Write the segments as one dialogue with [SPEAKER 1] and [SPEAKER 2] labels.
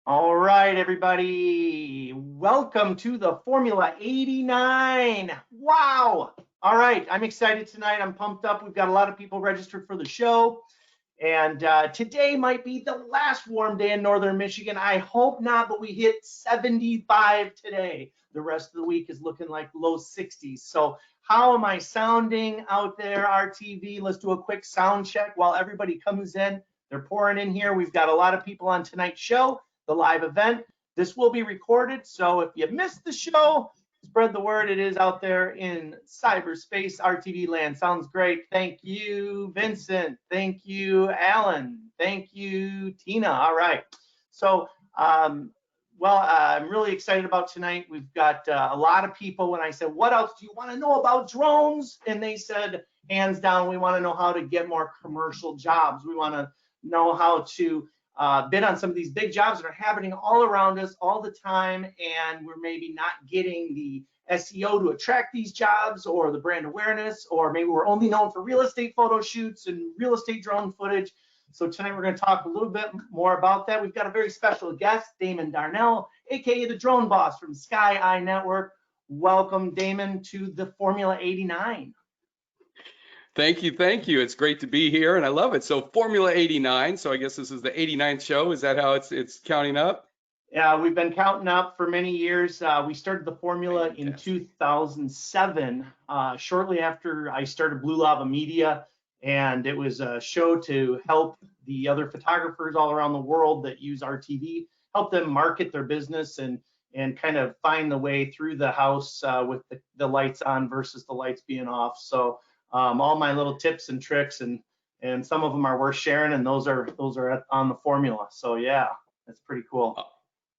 [SPEAKER 1] All right, everybody. Welcome to the Formula 89. Wow. All right, I'm excited tonight. I'm pumped up. We've got a lot of people registered for the show. And today might be the last warm day in northern Michigan. I hope not, but we hit 75 today. The rest of the week is looking like low 60s. So how am I sounding out there, RTV? Let's do a quick sound check while everybody comes in. They're pouring in here. We've got a lot of people on tonight's show, the live event. This will be recorded, so if you missed the show, spread the word. It is out there in cyberspace, RTV land. Sounds great. Thank you, Vincent. Thank you, Alan. Thank you, Tina. All right. So, I'm really excited about tonight. We've got a lot of people. When I said, what else do you want to know about drones? And they said, hands down, we want to know how to get more commercial jobs. We want to know how to bid on some of these big jobs that are happening all around us all the time, and we're maybe not getting the SEO to attract these jobs or the brand awareness, or maybe we're only known for real estate photo shoots and real estate drone footage. So tonight we're going to talk a little bit more about that. We've got a very special guest, Damon Darnell, aka the Drone Boss from Sky Eye Network. Welcome, Damon, to the Formula 89.
[SPEAKER 2] Thank you. It's great to be here, and I love it. So Formula 89. So I guess this is the 89th show. Is that how it's counting up?
[SPEAKER 1] Yeah, we've been counting up for many years. We started the formula in 2007, shortly after I started Blue Lava Media, and it was a show to help the other photographers all around the world that use RTV, help them market their business and kind of find the way through the house with the lights on versus the lights being off. So all my little tips and tricks, and some of them are worth sharing, and those are on the formula. So yeah, that's pretty cool.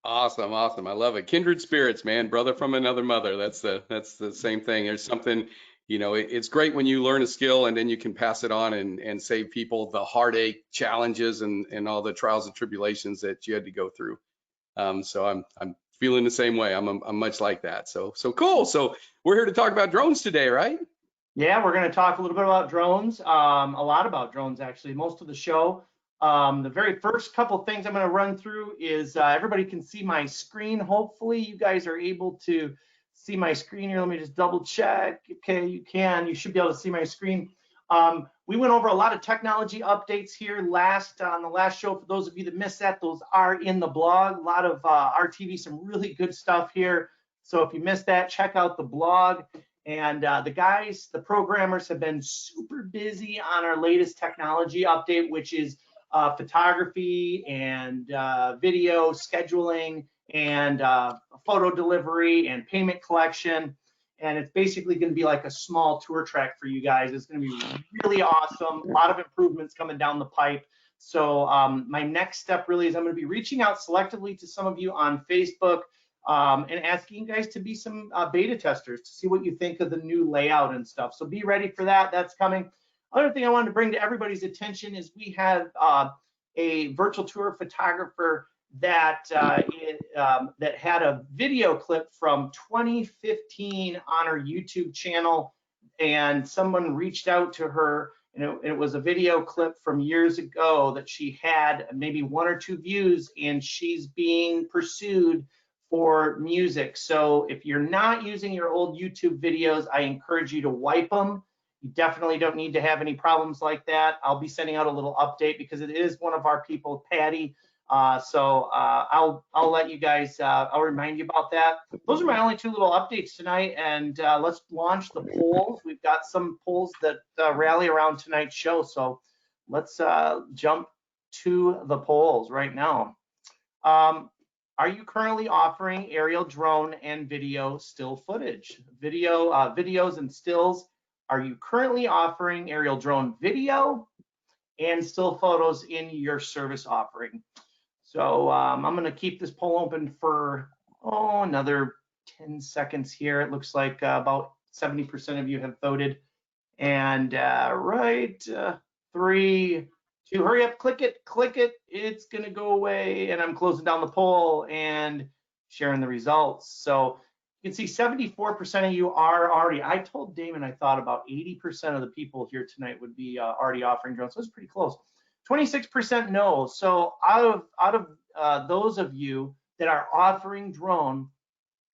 [SPEAKER 2] Awesome. I love it. Kindred spirits, man. Brother from another mother. That's the same thing. There's something, it's great when you learn a skill and then you can pass it on and save people the heartache, challenges, and all the trials and tribulations that you had to go through. So I'm feeling the same way. I'm much like that. So cool. So we're here to talk about drones today, right?
[SPEAKER 1] Yeah, we're going to talk a little bit about drones, a lot about drones, actually, most of the show. The very first couple things I'm going to run through is everybody can see my screen. Hopefully, you guys are able to see my screen here. Let me just double check. Okay, you can. You should be able to see my screen. We went over a lot of technology updates here on the last show. For those of you that missed that, those are in the blog. A lot of RTV, some really good stuff here. So if you missed that, check out the blog. And the programmers have been super busy on our latest technology update, which is photography and video scheduling and photo delivery and payment collection. And it's basically going to be like a small tour track for you guys. It's going to be really awesome. A lot of improvements coming down the pipe. So my next step really is I'm going to be reaching out selectively to some of you on Facebook and asking you guys to be some beta testers to see what you think of the new layout and stuff. So be ready for that. That's coming. Other thing I wanted to bring to everybody's attention is we have a virtual tour photographer that that had a video clip from 2015 on her YouTube channel, and someone reached out to her, and it was a video clip from years ago that she had maybe 1 or 2 views, and she's being pursued for music. So if you're not using your old YouTube videos, I encourage you to wipe them. You definitely don't need to have any problems like that. I'll be sending out a little update because it is one of our people, Patty. I'll let you guys, I'll remind you about that. Those are my only 2 little updates tonight, and let's launch the polls. We've got some polls that rally around tonight's show, so let's jump to the polls right now. Are you currently offering aerial drone and video still footage? Videos and stills. Are you currently offering aerial drone video and still photos in your service offering? So I'm going to keep this poll open for another 10 seconds here. It looks like about 70% of you have voted. And 3, 2, hurry up, click it, it's gonna go away, and I'm closing down the poll and sharing the results. So you can see 74% of you are already, I told Damon I thought about 80% of the people here tonight would be already offering drones, so it's pretty close. 26% no. So out of those of you that are offering drone,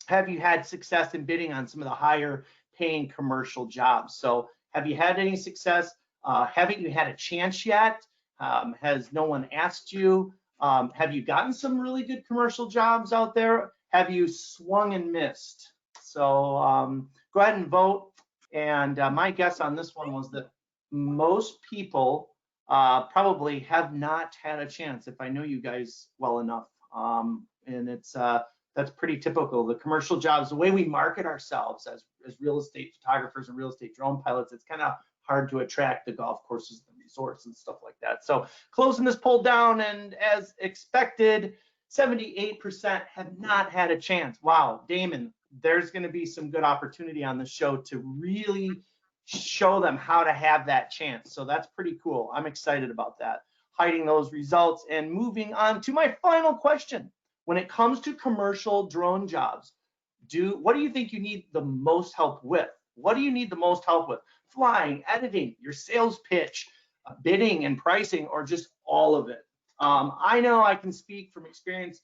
[SPEAKER 1] have you had success in bidding on some of the higher paying commercial jobs? So have you had any success? Haven't you had a chance yet? Has no one asked you? Have you gotten some really good commercial jobs out there? Have you swung and missed? So go ahead and vote. And my guess on this one was that most people probably have not had a chance, if I know you guys well enough. And that's pretty typical. The commercial jobs, the way we market ourselves as real estate photographers and real estate drone pilots, it's kind of hard to attract the golf courses and resorts and stuff like that. So closing this poll down, and as expected, 78% have not had a chance. Wow, Damon, there's going to be some good opportunity on the show to really show them how to have that chance. So that's pretty cool. I'm excited about that. Hiding those results and moving on to my final question. When it comes to commercial drone jobs, what do you think you need the most help with? What do you need the most help with? Flying, editing, your sales pitch, bidding and pricing, or just all of it? I know I can speak from experience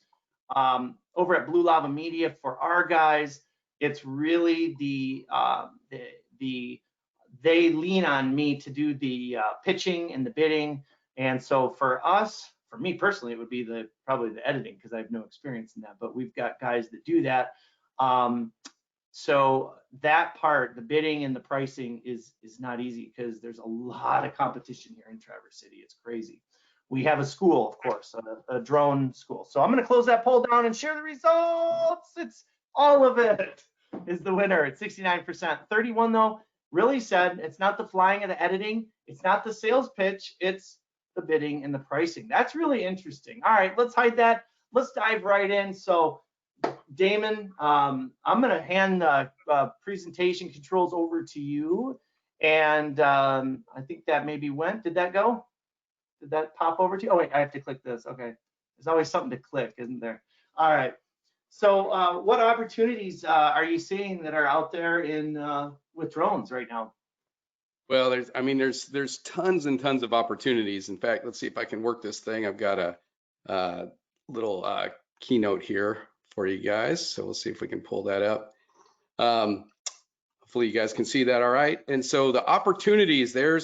[SPEAKER 1] over at Blue Lava Media. For our guys, it's really they lean on me to do the pitching and the bidding. And so for us, for me personally, it would be probably the editing, because I have no experience in that, but we've got guys that do that. So that part, the bidding and the pricing is not easy, because there's a lot of competition here in Traverse City. It's crazy. We have a school, of course, a drone school. So I'm going to close that poll down and share the results. It's all of it is the winner at 69%. 31 though really said it's not the flying or the editing. It's not the sales pitch. It's the bidding and the pricing. That's really interesting. All right, let's hide that. Let's dive right in. So Damon, I'm going to hand the presentation controls over to you. And I think that maybe went. Did that go? Did that pop over to you? Oh, wait, I have to click this. Okay. There's always something to click, isn't there? All right. So what opportunities are you seeing that are out there with drones right now?
[SPEAKER 2] Well, there's tons and tons of opportunities. In fact, let's see if I can work this thing. I've got a little keynote here for you guys. So we'll see if we can pull that up. Hopefully you guys can see that all right. And so the opportunities, there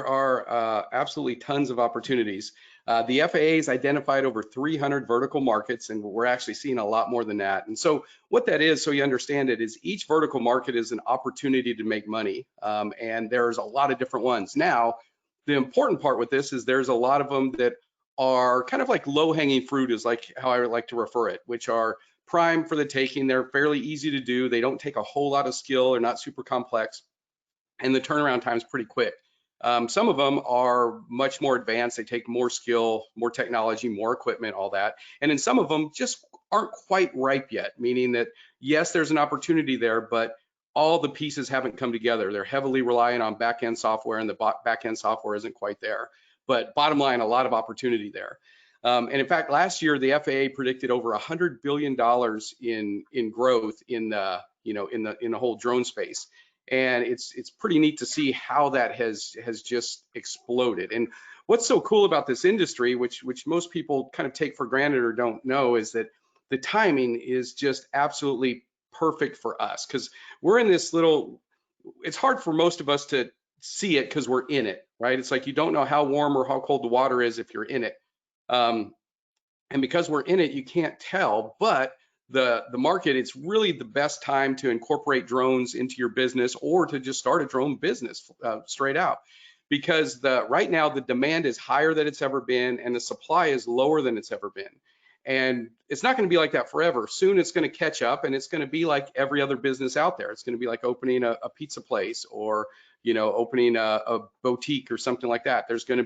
[SPEAKER 2] are absolutely tons of opportunities. The FAA has identified over 300 vertical markets, and we're actually seeing a lot more than that. And so what that is, so you understand it, is each vertical market is an opportunity to make money. And there's a lot of different ones. Now, the important part with this is there's a lot of them that are kind of like low-hanging fruit, is like how I would like to refer it, which are prime for the taking. They're fairly easy to do. They don't take a whole lot of skill. They're not super complex, and the turnaround time is pretty quick. Some of them are much more advanced. They take more skill, more technology, more equipment, all that. And then some of them just aren't quite ripe yet, meaning that, yes, there's an opportunity there, but all the pieces haven't come together. They're heavily reliant on back-end software, and the back-end software isn't quite there. But bottom line, a lot of opportunity there. And in fact, last year, the FAA predicted over $100 billion in growth in the whole drone space. And it's pretty neat to see how that has just exploded. And what's so cool about this industry, which most people kind of take for granted or don't know, is that the timing is just absolutely perfect for us, because we're in this little, it's hard for most of us to see it because we're in it, right? It's like you don't know how warm or how cold the water is if you're in it. And because we're in it, you can't tell, but the market, it's really the best time to incorporate drones into your business, or to just start a drone business straight out, because right now the demand is higher than it's ever been, and the supply is lower than it's ever been. And it's not going to be like that forever. Soon it's going to catch up, and it's going to be like every other business out there. It's going to be like opening a pizza place, or opening a boutique or something like that. It's going to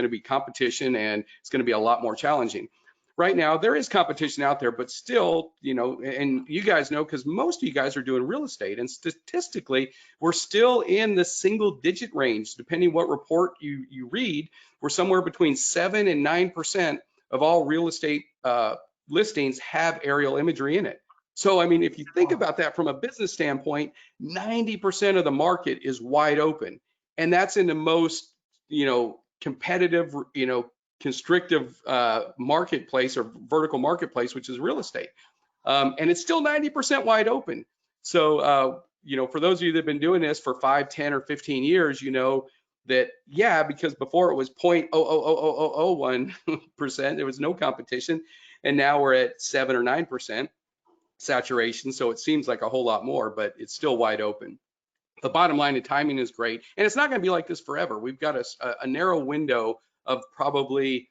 [SPEAKER 2] be competition, and it's going to be a lot more challenging. Right now, there is competition out there, but still, and you guys know, because most of you guys are doing real estate, and statistically, we're still in the single-digit range. Depending what report you read, we're somewhere between 7 and 9% of all real estate listings have aerial imagery in it. So, I mean, if you think about that from a business standpoint, 90% of the market is wide open, and that's in the most, competitive, constrictive marketplace or vertical marketplace, which is real estate. And it's still 90% wide open. So, for those of you that have been doing this for 5, 10, or 15 years, you know that, yeah, because before it was 0.00001%, there was no competition. And now we're at 7 or 9% saturation. So it seems like a whole lot more, but it's still wide open. The bottom line, the timing is great. And it's not going to be like this forever. We've got a narrow window of probably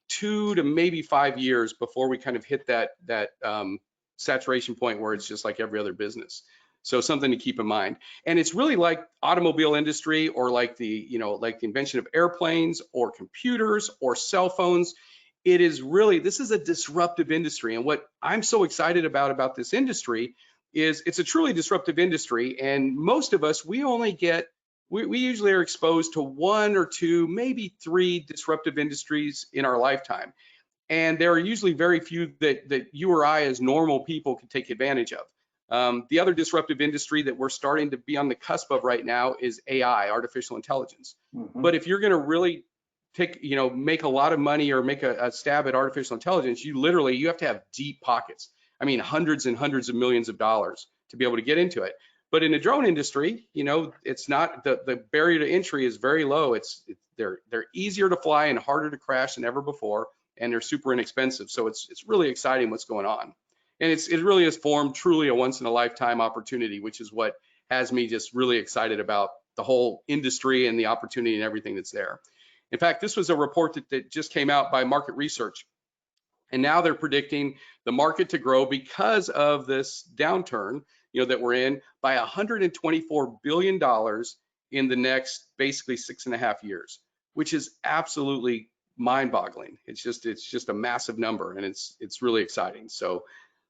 [SPEAKER 2] 2 to maybe 5 years before we kind of hit that saturation point where it's just like every other business. So something to keep in mind. And it's really like automobile industry, or like the invention of airplanes or computers or cell phones. It is really, this is a disruptive industry. And what I'm so excited about this industry is it's a truly disruptive industry. And most of us, we usually are exposed to 1 or 2, maybe 3 disruptive industries in our lifetime. And there are usually very few that you or I as normal people can take advantage of. The other disruptive industry that we're starting to be on the cusp of right now is AI, artificial intelligence.
[SPEAKER 1] Mm-hmm.
[SPEAKER 2] But if you're going to really make a lot of money or make a stab at artificial intelligence, you have to have deep pockets. I mean, hundreds and hundreds of millions of dollars to be able to get into it. But in the drone industry, it's not, the barrier to entry is very low. They're easier to fly and harder to crash than ever before, and they're super inexpensive. So it's really exciting what's going on. And it really has formed truly a once in a lifetime opportunity, which is what has me just really excited about the whole industry and the opportunity and everything that's there. In fact, this was a report that just came out by Market Research. And now they're predicting the market to grow because of this downturn, that we're in, by $124 billion in the next basically 6.5 years, which is absolutely mind-boggling. It's just a massive number, and it's really exciting. So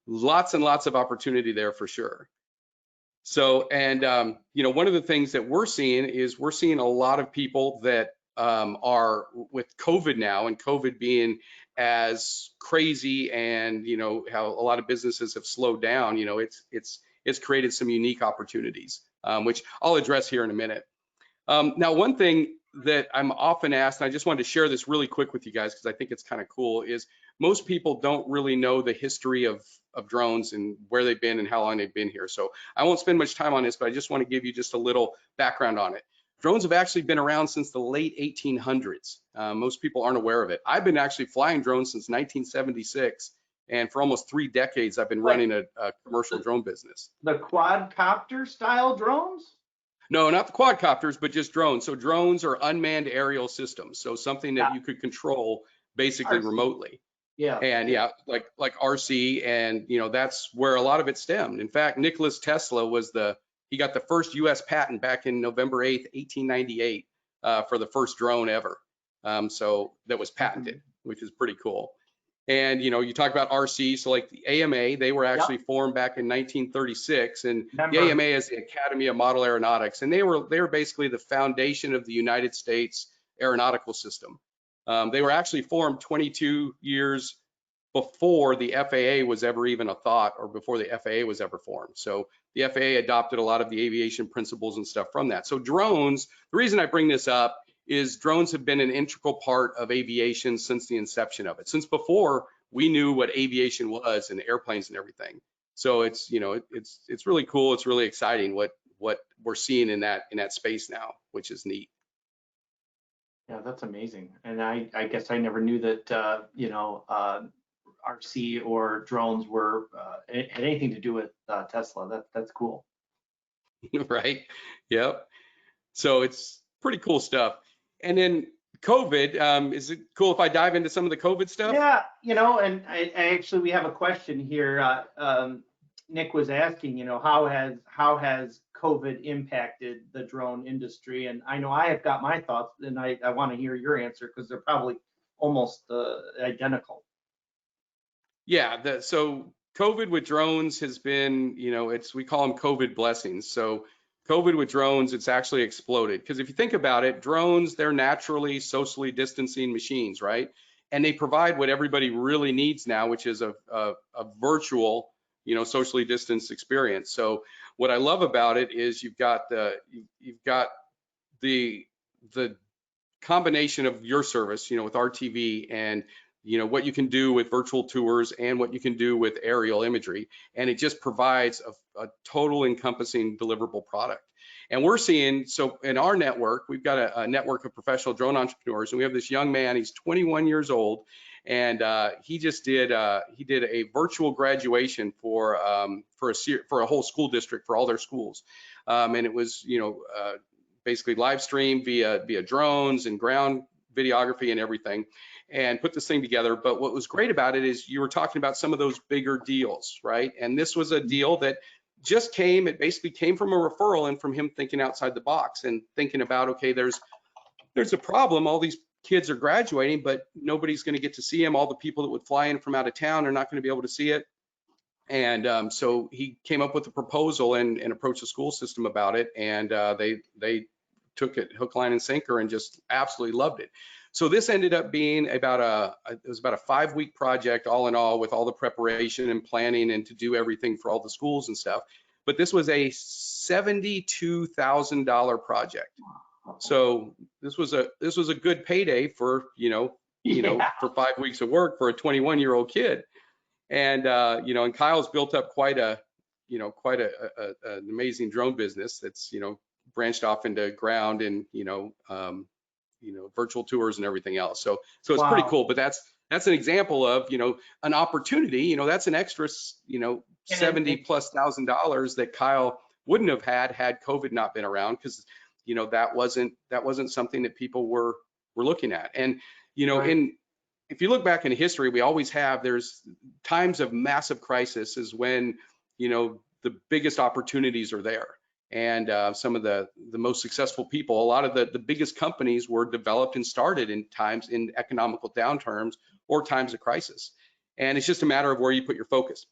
[SPEAKER 2] lots and lots of opportunity there for sure. So, and one of the things that we're seeing is we're seeing a lot of people that are with COVID now, and COVID being as crazy, and how a lot of businesses have slowed down. It's created some unique opportunities, which I'll address here in a minute. Now, one thing that I'm often asked, and I just wanted to share this really quick with you guys because I think it's kind of cool, is most people don't really know the history of drones and where they've been and how long they've been here. So I won't spend much time on this, but I just want to give you just a little background on it. Drones have actually been around since the late 1800s. Most people aren't aware of it. I've been actually flying drones since 1976, and for almost 3 decades, I've been running a commercial drone business.
[SPEAKER 1] The quadcopter style drones?
[SPEAKER 2] No, not the quadcopters, but just drones. So drones are unmanned aerial systems. So something that you could control basically
[SPEAKER 1] RC.
[SPEAKER 2] remotely.
[SPEAKER 1] Yeah.
[SPEAKER 2] And yeah, like RC, and that's where a lot of it stemmed. In fact, Nikola Tesla he got the first US patent back in November 8th, 1898, for the first drone ever. So that was patented, which is pretty cool. And you talk about RC, so like the AMA, they were actually formed back in 1936, and the AMA is the Academy of Model Aeronautics, and they were basically the foundation of the United States aeronautical system. They were actually formed 22 years before the FAA was ever even a thought, or before the FAA was ever formed. So the FAA adopted a lot of the aviation principles and stuff from that. So drones, the reason I bring this up is drones have been an integral part of aviation since the inception of it, since before we knew what aviation was and airplanes and everything. So it's it's really cool. It's really exciting what we're seeing in that space now, which is neat.
[SPEAKER 1] Yeah, that's amazing. And I guess I never knew that RC or drones had anything to do with Tesla. That's cool.
[SPEAKER 2] Right. Yep. So it's pretty cool stuff. And then COVID, is it cool if I dive into some of the COVID stuff?
[SPEAKER 1] Yeah, and I actually, we have a question here. Nick was asking, how has COVID impacted the drone industry? And I know I have got my thoughts, and I want to hear your answer because they're probably almost identical.
[SPEAKER 2] Yeah, so COVID with drones has been, we call them COVID blessings. So COVID with drones, it's actually exploded. Because if you think about it, drones, they're naturally socially distancing machines, right? And they provide what everybody really needs now, which is a virtual, socially distanced experience. So what I love about it is you've got the combination of your service, with RTV and what you can do with virtual tours and what you can do with aerial imagery, and it just provides a total encompassing deliverable product. And we're seeing, so in our network, we've got a network of professional drone entrepreneurs, and we have this young man, he's 21 years old, and he just did a virtual graduation for a whole school district for all their schools, and it was basically live streamed via drones and ground videography and everything, and put this thing together. But what was great about it is you were talking about some of those bigger deals, right? And this was a deal that just it basically came from a referral and from him thinking outside the box and thinking about, okay, there's a problem. All these kids are graduating, but nobody's going to get to see them. All the people that would fly in from out of town are not going to be able to see it. And so he came up with a proposal and approached the school system about it. And they took it hook, line, and sinker and just absolutely loved it. So this ended up being it was about a 5-week project all in all, with all the preparation and planning and to do everything for all the schools and stuff. But this was a $72,000 project. So this was a good payday for, for 5 weeks of work for a 21-year-old kid. And, and Kyle's built up quite an amazing drone business that's, branched off into ground and, virtual tours and everything else. So it's
[SPEAKER 1] Wow.
[SPEAKER 2] pretty cool. But that's an example of, an opportunity. That's an extra, $70,000+ that Kyle wouldn't have had COVID not been around, because, that wasn't something that people were looking at. And,
[SPEAKER 1] Right.
[SPEAKER 2] if you look back in history, we always have, there's times of massive crisis is when, the biggest opportunities are there. And some of the most successful people, a lot of the biggest companies were developed and started in economical downturns or times of crisis. And it's just a matter of where you put your focus.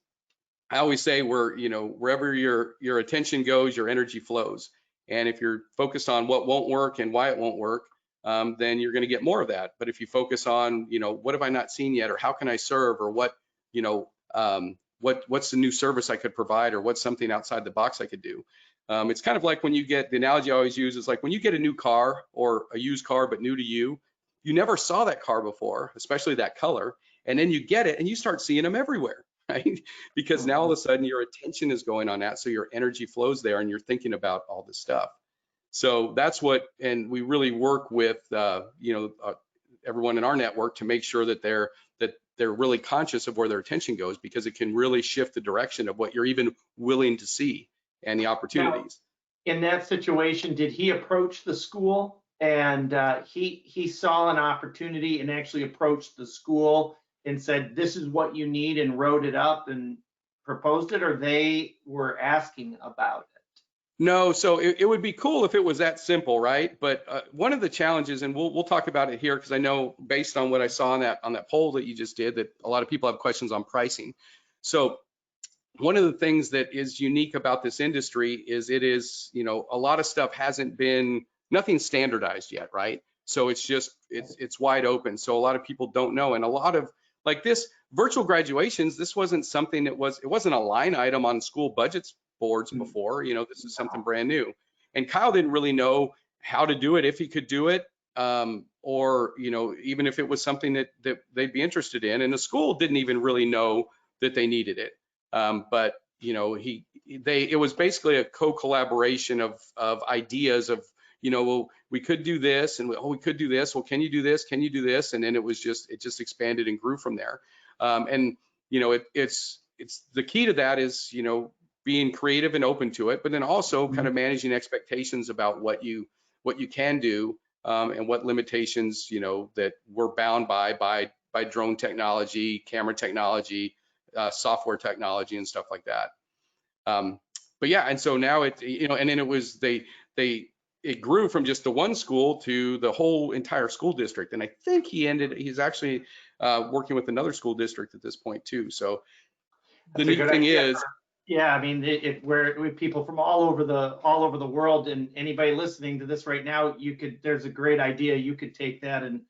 [SPEAKER 2] I always say wherever your attention goes, your energy flows. And if you're focused on what won't work and why it won't work, then you're going to get more of that. But if you focus on, what have I not seen yet, or how can I serve, or what's the new service I could provide, or what's something outside the box I could do. It's kind of like when you get, the analogy I always use is like when you get a new car or a used car, but new to you, you never saw that car before, especially that color. And then you get it and you start seeing them everywhere, right? Because now all of a sudden your attention is going on that. So your energy flows there and you're thinking about all this stuff. So that's and we really work with, everyone in our network to make sure that they're really conscious of where their attention goes, because it can really shift the direction of what you're even willing to see and the opportunities.
[SPEAKER 1] Now, in that situation, did he approach the school and he saw an opportunity and actually approached the school and said, this is what you need, and wrote it up and proposed it, or they were asking about it?
[SPEAKER 2] No, so it would be cool if it was that simple, right? But one of the challenges, and we'll talk about it here, because I know based on what I saw on that poll that you just did, that a lot of people have questions on pricing. So one of the things that is unique about this industry is it is, a lot of stuff nothing standardized yet, right? So it's wide open. So a lot of people don't know, and a lot of like this virtual graduations, this wasn't something it wasn't a line item on school budgets boards before. This is something brand new, and Kyle didn't really know how to do it, if he could do it, or even if it was something that they'd be interested in, and the school didn't even really know that they needed it. But it was basically a co-collaboration of ideas of, well, we could do this, and we could do this. Well, can you do this? Can you do this? And then it just expanded and grew from there. And it's the key to that is being creative and open to it, but then also kind of managing expectations about what you can do, and what limitations that we're bound by drone technology, camera technology, software technology, and stuff like that. But yeah, and so now and then it was it grew from just the one school to the whole entire school district, and I think he's actually working with another school district at this point too. So the neat thing is,
[SPEAKER 1] yeah, I mean, we're with people from all over the world, and anybody listening to this right now, there's a great idea. You could take that and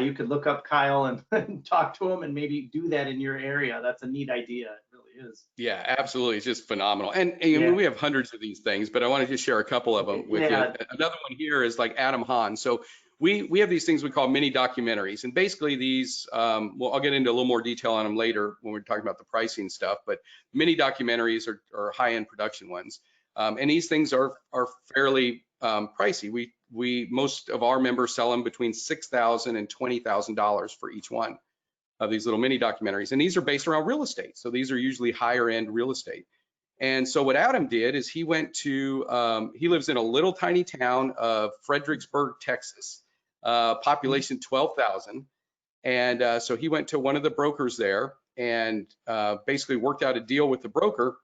[SPEAKER 1] you could look up Kyle and talk to him and maybe do that in your area. That's a neat idea. It really is.
[SPEAKER 2] Yeah, absolutely. It's just phenomenal. And I mean, we have hundreds of these things, but I want to just share a couple of them with you. Another one here is like Adam Hahn. So we have these things we call mini documentaries, and basically these, well, I'll get into a little more detail on them later when we're talking about the pricing stuff, but mini documentaries are high-end production ones. And these things are fairly pricey. Most of our members sell them between $6,000 and $20,000 for each one of these little mini documentaries. And these are based around real estate. So these are usually higher end real estate. And so what Adam did is he went to, he lives in a little tiny town of Fredericksburg, Texas, population 12,000. And so he went to one of the brokers there and basically worked out a deal with the broker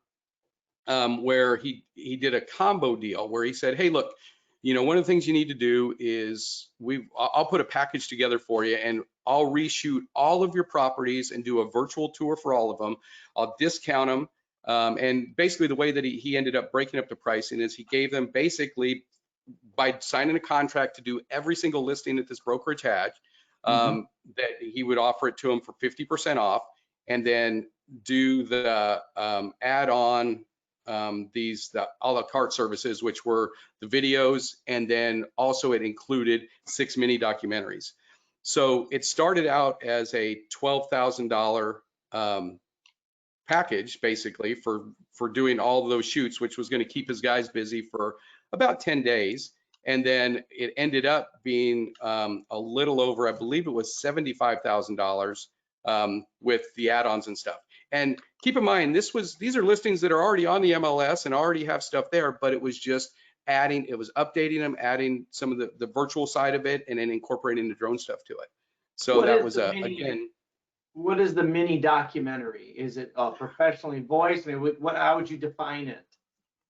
[SPEAKER 2] where he did a combo deal where he said, hey, look, one of the things you need to do is I'll put a package together for you, and I'll reshoot all of your properties and do a virtual tour for all of them. I'll discount them. And basically the way that he ended up breaking up the pricing is he gave them basically, by signing a contract to do every single listing that this brokerage had, that he would offer it to them for 50% off, and then do the add-on the a la carte services, which were the videos, and then also it included 6 mini documentaries. So it started out as a $12,000 package basically for doing all of those shoots, which was going to keep his guys busy for about 10 days. And then it ended up being a little over, I believe it was $75,000 with the add-ons and stuff. And keep in mind, these are listings that are already on the MLS and already have stuff there, but it was just adding, it was updating them, adding some of the virtual side of it, and then incorporating the drone stuff to it. So that was again.
[SPEAKER 1] What is the mini documentary? Is it professionally voiced? I mean, how would you define it?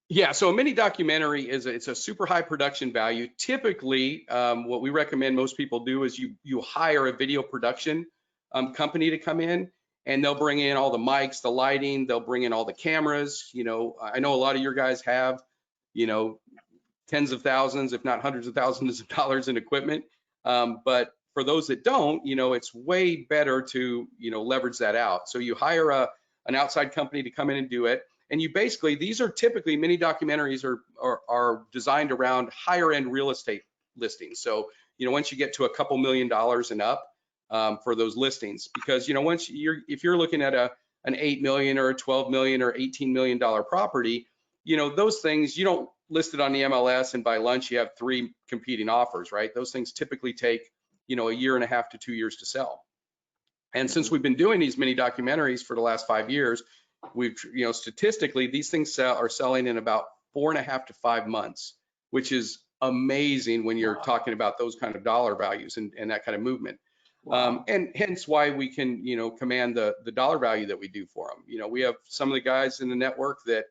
[SPEAKER 2] Yeah, so a mini documentary it's a super high production value. Typically, what we recommend most people do is you hire a video production company to come in, and they'll bring in all the mics, the lighting, they'll bring in all the cameras. I know a lot of your guys have, tens of thousands, if not hundreds of thousands of dollars in equipment. But for those that don't, it's way better to, leverage that out. So you hire an outside company to come in and do it. And you basically, these are typically mini documentaries are designed around higher end real estate listings. So, once you get to a couple $1 million and up for those listings, because, if you're looking at an 8 million or a 12 million or $18 million property, those things, you don't list it on the MLS and by lunch you have 3 competing offers, right? Those things typically take, a 1.5 to 2 years to sell. And since we've been doing these mini documentaries for the last 5 years, we've, statistically, these things are selling in about 4.5 to 5 months, which is amazing when you're talking about those kind of dollar values and that kind of movement. Wow. And hence why we can, command the dollar value that we do for them. We have some of the guys in the network that,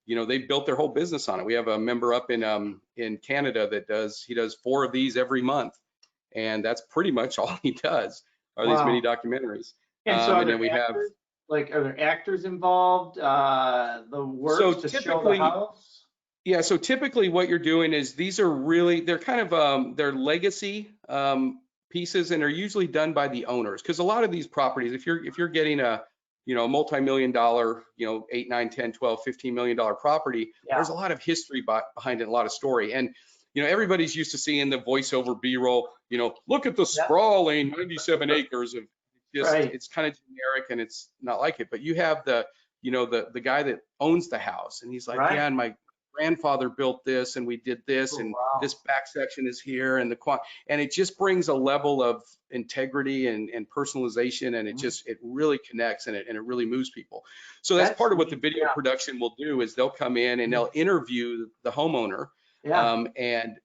[SPEAKER 2] they built their whole business on it. We have a member up in Canada that does 4 of these every month, and that's pretty much all he does are these mini documentaries.
[SPEAKER 1] And so
[SPEAKER 2] and then we have.
[SPEAKER 1] Like, are there actors involved? The work to show the house?
[SPEAKER 2] Yeah, so typically what you're doing is these are really, they're kind of, they're legacy pieces, and they're usually done by the owners. Because a lot of these properties, if you're getting a, multi-million dollar, 8, 9, 10, 12, $15 million property, there's a lot of history behind it, a lot of story. And, everybody's used to seeing the voiceover B-roll, look at the sprawling 97 acres of, it's kind of generic and it's not like it, but you have the guy that owns the house, and he's like, yeah, and my grandfather built this, and we did this, and this back section is here, and and it just brings a level of integrity and personalization, and it really connects, and it really moves people. So that's part of what the video production will do, is they'll come in and they'll interview the homeowner. And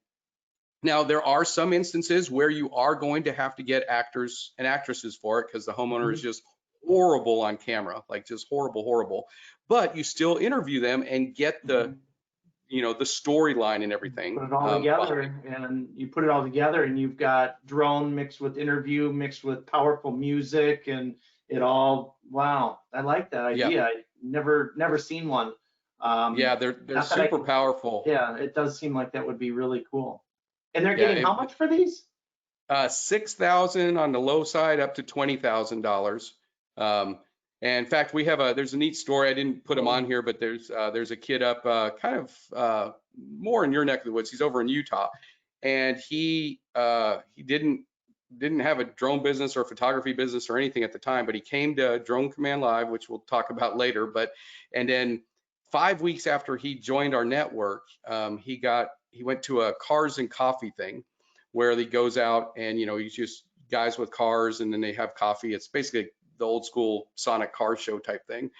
[SPEAKER 2] now there are some instances where you are going to have to get actors and actresses for it, because the homeowner is just horrible on camera, like just horrible. But you still interview them and get the, the storyline and everything.
[SPEAKER 1] Put it all together, and you put it all together, and you've got drone mixed with interview, mixed with powerful music, and it all. Wow, I like that idea. Yeah. I never seen one.
[SPEAKER 2] Yeah, they're super powerful.
[SPEAKER 1] Yeah, it does seem like that would be really cool. And they're getting how much for these?
[SPEAKER 2] $6,000 on the low side, up to $20,000. And in fact, there's a neat story. I didn't put them on here, but there's a kid up kind of more in your neck of the woods. He's over in Utah, and he didn't have a drone business or a photography business or anything at the time, but he came to Drone Command Live, which we'll talk about later. And then 5 weeks after he joined our network, he went to a cars and coffee thing where he goes out and, he's just guys with cars and then they have coffee. It's basically the old school Sonic car show type thing.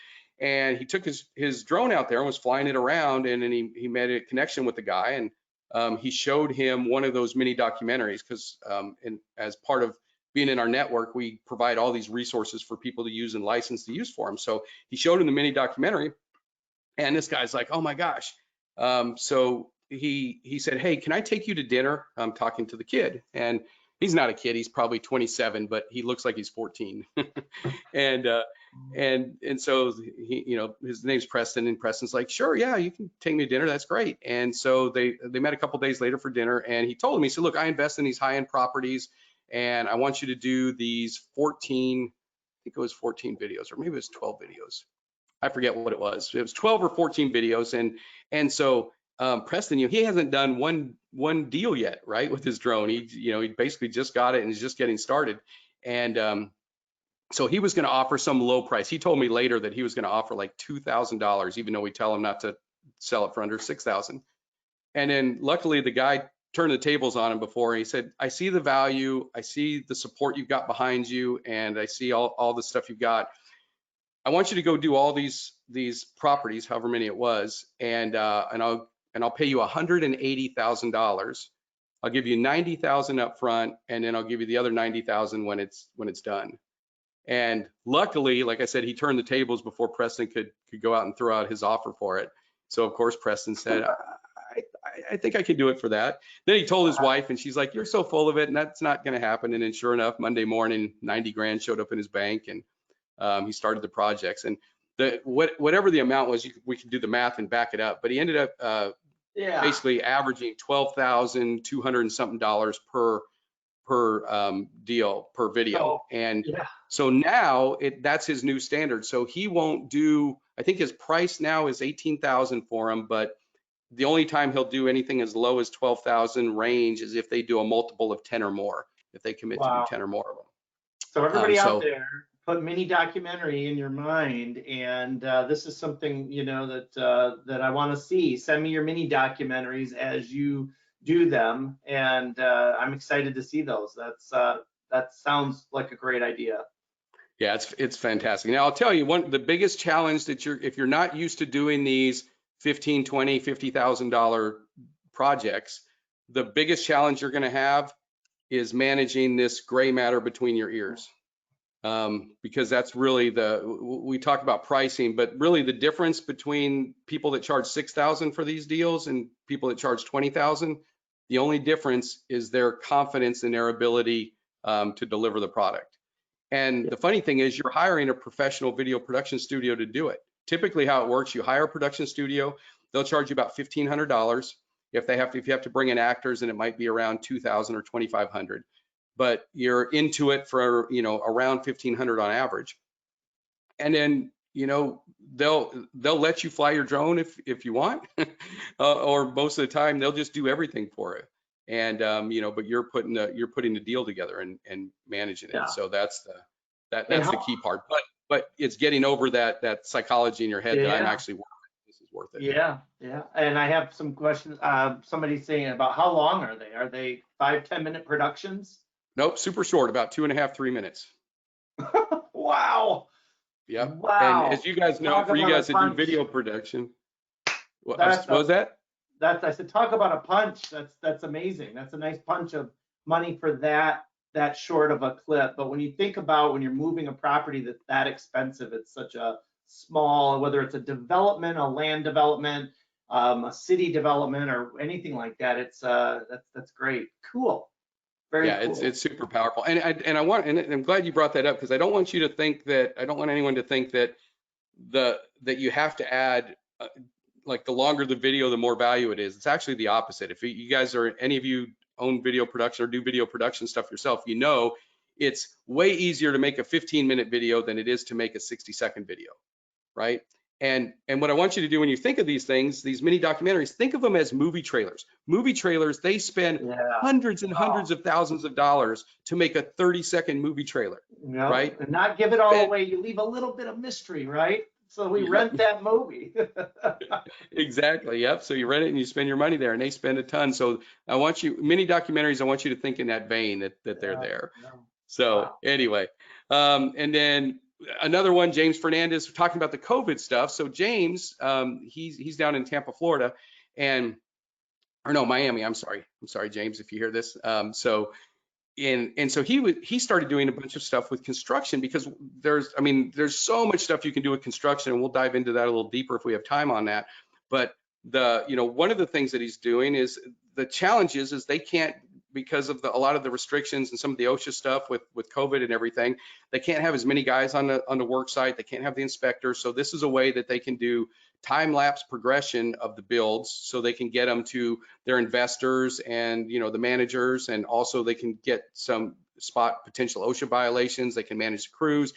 [SPEAKER 2] And he took his drone out there and was flying it around, and then he made a connection with the guy, and he showed him one of those mini documentaries because as part of being in our network, we provide all these resources for people to use and license to use for them. So he showed him the mini documentary, and this guy's like, oh my gosh. So he said, hey, can I take you to dinner? I'm talking to the kid, and he's not a kid. He's probably 27, but he looks like he's 14. And so his name's Preston, and Preston's like, sure, yeah, you can take me to dinner. That's great. And so they met a couple days later for dinner, and he told him, he said, look, I invest in these high-end properties, and I want you to do these 14, I think it was 14 videos, or maybe it was 12 videos. I forget what it was. It was 12 or 14 videos. And so Preston, he hasn't done one deal yet, right, with his drone. He basically just got it and is just getting started. And so he was going to offer some low price. He told me later that he was going to offer like $2,000, even though we tell him not to sell it for under $6,000. And then luckily the guy turned the tables on him before. And he said, I see the value. I see the support you've got behind you. And I see all the stuff you've got. I want you to go do all these properties, however many it was. And I'll pay you $180,000. I'll give you $90,000 up front, and then I'll give you the other $90,000 when it's done. And luckily, like I said, he turned the tables before Preston could go out and throw out his offer for it. So of course Preston said, I think I could do it for that. Then he told his wife, and she's like, you're so full of it, and that's not going to happen. And then sure enough, Monday morning, 90 grand showed up in his bank, and he started the projects. And whatever the amount was, we could do the math and back it up. But he ended up basically averaging $12,200 and something per deal, per video. So now that's his new standard. So he won't do, I think his price now is $18,000 for him, but the only time he'll do anything as low as $12,000 range is if they do a multiple of 10 or more, if they commit to do 10 or more of them.
[SPEAKER 1] So everybody out there, put mini documentary in your mind, and this is something that I want to see. Send me your mini documentaries as you do them, and I'm excited to see those. That sounds like a great idea.
[SPEAKER 2] Yeah, it's fantastic. Now I'll tell you, the biggest challenge that if you're not used to doing these $15,000, $20,000, $50,000 projects, the biggest challenge you're going to have is managing this gray matter between your ears. Because that's really we talk about pricing, but really the difference between people that charge $6,000 for these deals and people that charge $20,000, the only difference is their confidence in their ability to deliver the product. And the funny thing is, you're hiring a professional video production studio to do it. Typically how it works, you hire a production studio, they'll charge you about $1,500. If you have to bring in actors, then it might be around $2,000 or $2,500. But you're into it for around $1,500 on average. And then they'll let you fly your drone if you want, or most of the time they'll just do everything for it. And but you're putting the deal together and managing it. So that's the key part. But it's getting over that psychology in your head that I'm actually worth it. This is worth it.
[SPEAKER 1] Yeah. And I have some questions. Somebody's saying about how long are they? Are they 5-10 minute productions?
[SPEAKER 2] Nope, super short, about 2.5, 3 minutes.
[SPEAKER 1] Wow.
[SPEAKER 2] Yep.
[SPEAKER 1] Wow.
[SPEAKER 2] And as you guys know, for you guys that do video production, what was that?
[SPEAKER 1] I said, talk about a punch. That's amazing. That's a nice punch of money for that short of a clip. But when you think about when you're moving a property that's that expensive, it's such a small, whether it's a development, a land development, a city development, or anything like that, that's great. Cool. Very cool.
[SPEAKER 2] It's super powerful. And I'm glad you brought that up, because I don't want anyone to think that that you have to add like the longer the video, the more value it is. It's actually the opposite. If you guys any of you own video production or do video production stuff yourself, it's way easier to make a 15-minute video than it is to make a 60-second video, right? And what I want you to do when you think of these things, these mini documentaries, think of them as movie trailers. Movie trailers, they spend
[SPEAKER 1] Yeah.
[SPEAKER 2] hundreds and
[SPEAKER 1] Oh,
[SPEAKER 2] hundreds of thousands of dollars to make a 30-second movie trailer,
[SPEAKER 1] no,
[SPEAKER 2] right?
[SPEAKER 1] and not give it all
[SPEAKER 2] And
[SPEAKER 1] away. You leave a little bit of mystery, right? So we
[SPEAKER 2] yep,
[SPEAKER 1] rent that movie.
[SPEAKER 2] exactly. Yep. So you rent it and you spend your money there, and they spend a ton. So I want you, mini documentaries, I want you to think in that vein that they're
[SPEAKER 1] Yeah,
[SPEAKER 2] there.
[SPEAKER 1] no.
[SPEAKER 2] So
[SPEAKER 1] Wow.
[SPEAKER 2] anyway, and then another one, James Fernandez, talking about the COVID stuff. So James, he's down in Tampa, Florida, and or no, Miami. I'm sorry, James, if you hear this. So he started doing a bunch of stuff with construction because there's so much stuff you can do with construction, and we'll dive into that a little deeper if we have time on that. But one of the things that he's doing is the challenge is they can't, because of a lot of the restrictions and some of the OSHA stuff with COVID and everything, they can't have as many guys on the work site. They can't have the inspectors. So this is a way that they can do time lapse progression of the builds, so they can get them to their investors and the managers, and also they can get some spot potential OSHA violations. They can manage the crews.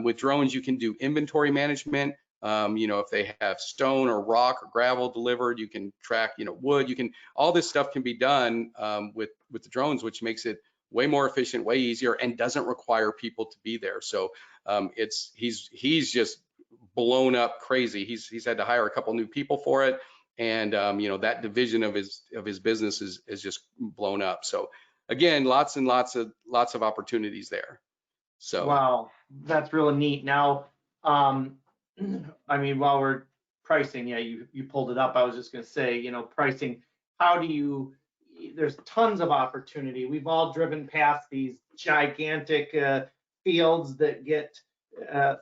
[SPEAKER 2] With drones, you can do inventory management. If they have stone or rock or gravel delivered, you can track, wood. All this stuff can be done with the drones, which makes it way more efficient, way easier, and doesn't require people to be there. So he's just blown up crazy. He's had to hire a couple new people for it, and that division of his business is just blown up. So again, lots and lots of opportunities there. So
[SPEAKER 1] Wow, that's really neat. Now, um, I mean, while we're pricing, yeah, you pulled it up. I was just going to say, pricing, how do you, there's tons of opportunity. We've all driven past these gigantic fields that get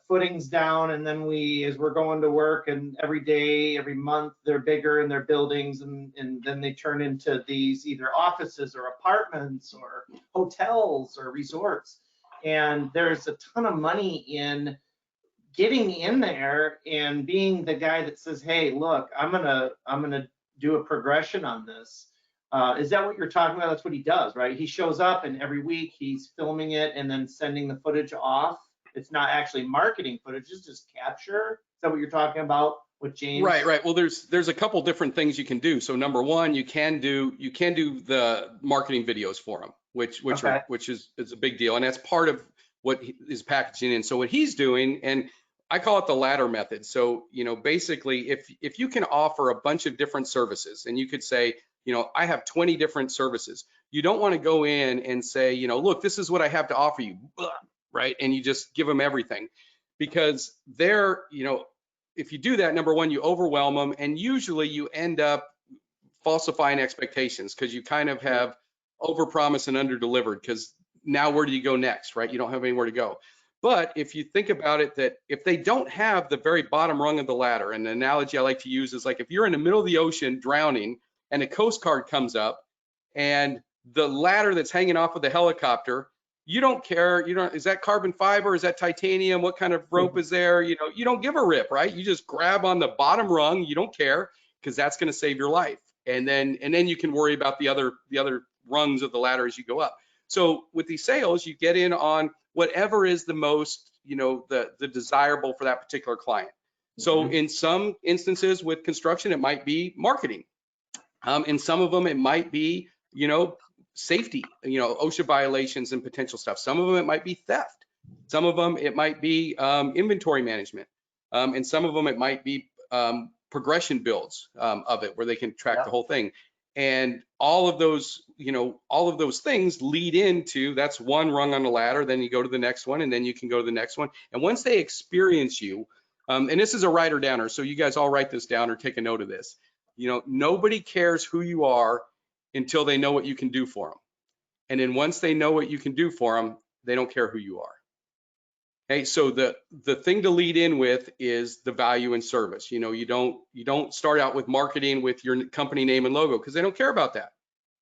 [SPEAKER 1] footings down, and then as we're going to work, and every day, every month, they're bigger in their buildings, and then they turn into these either offices or apartments or hotels or resorts. And there's a ton of money in getting in there and being the guy that says, "Hey, look, I'm gonna do a progression on this." Is that what you're talking about? That's what he does, right? He shows up, and every week he's filming it and then sending the footage off. It's not actually marketing footage; it's just capture. Is that what you're talking about with James?
[SPEAKER 2] right. Well, there's a couple different things you can do. So number one, you can do the marketing videos for them,
[SPEAKER 1] Okay.
[SPEAKER 2] which is a big deal, and that's part of what is packaging in. So what he's doing, and I call it the ladder method. So basically, if you can offer a bunch of different services, and you could say, I have 20 different services. You don't want to go in and say, look, this is what I have to offer you, right? And you just give them everything, because if you do that, number one, you overwhelm them, and usually you end up falsifying expectations, because you kind of have overpromised and underdelivered, because now where do you go next, right? You don't have anywhere to go. But if you think about it, that if they don't have the very bottom rung of the ladder, and the analogy I like to use is like if you're in the middle of the ocean drowning and a Coast Guard comes up, and the ladder that's hanging off of the helicopter, you don't care, is that carbon fiber, is that titanium, what kind of rope is there, you don't give a rip, right? You just grab on the bottom rung, you don't care, because that's going to save your life. And then you can worry about the other rungs of the ladder as you go up. So with these sales, you get in on whatever is the most, the desirable for that particular client. So in some instances with construction, it might be marketing. In some of them, it might be, safety, OSHA violations and potential stuff. Some of them, it might be theft. Some of them, it might be inventory management. And some of them, it might be progression builds of it, where they can track the whole thing. And all of those things lead into, that's one rung on the ladder. Then you go to the next one, and then you can go to the next one. And once they experience you, and this is a writer downer, so you guys all write this down or take a note of this. Nobody cares who you are until they know what you can do for them. And then once they know what you can do for them, they don't care who you are. Okay, so the thing to lead in with is the value and service. You don't start out with marketing with your company name and logo, because they don't care about that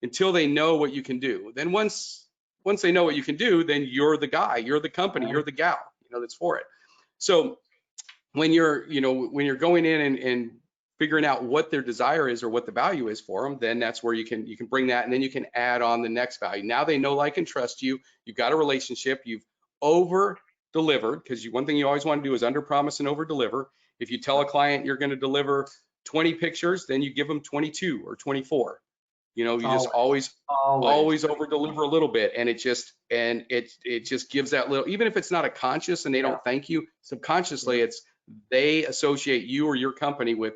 [SPEAKER 2] until they know what you can do. Then once they know what you can do, then you're the guy, you're the company, you're the gal, that's for it. So when you're going in and figuring out what their desire is or what the value is for them, then that's where you can bring that, and then you can add on the next value. Now they know, like, and trust you. You've got a relationship. You've over delivered, because one thing you always want to do is under promise and over deliver. If you tell a client you're going to deliver 20 pictures, then you give them 22 or 24. You know, you just always over deliver a little bit, and it just gives that little, even if it's not a conscious and they don't thank you, subconsciously they associate you or your company with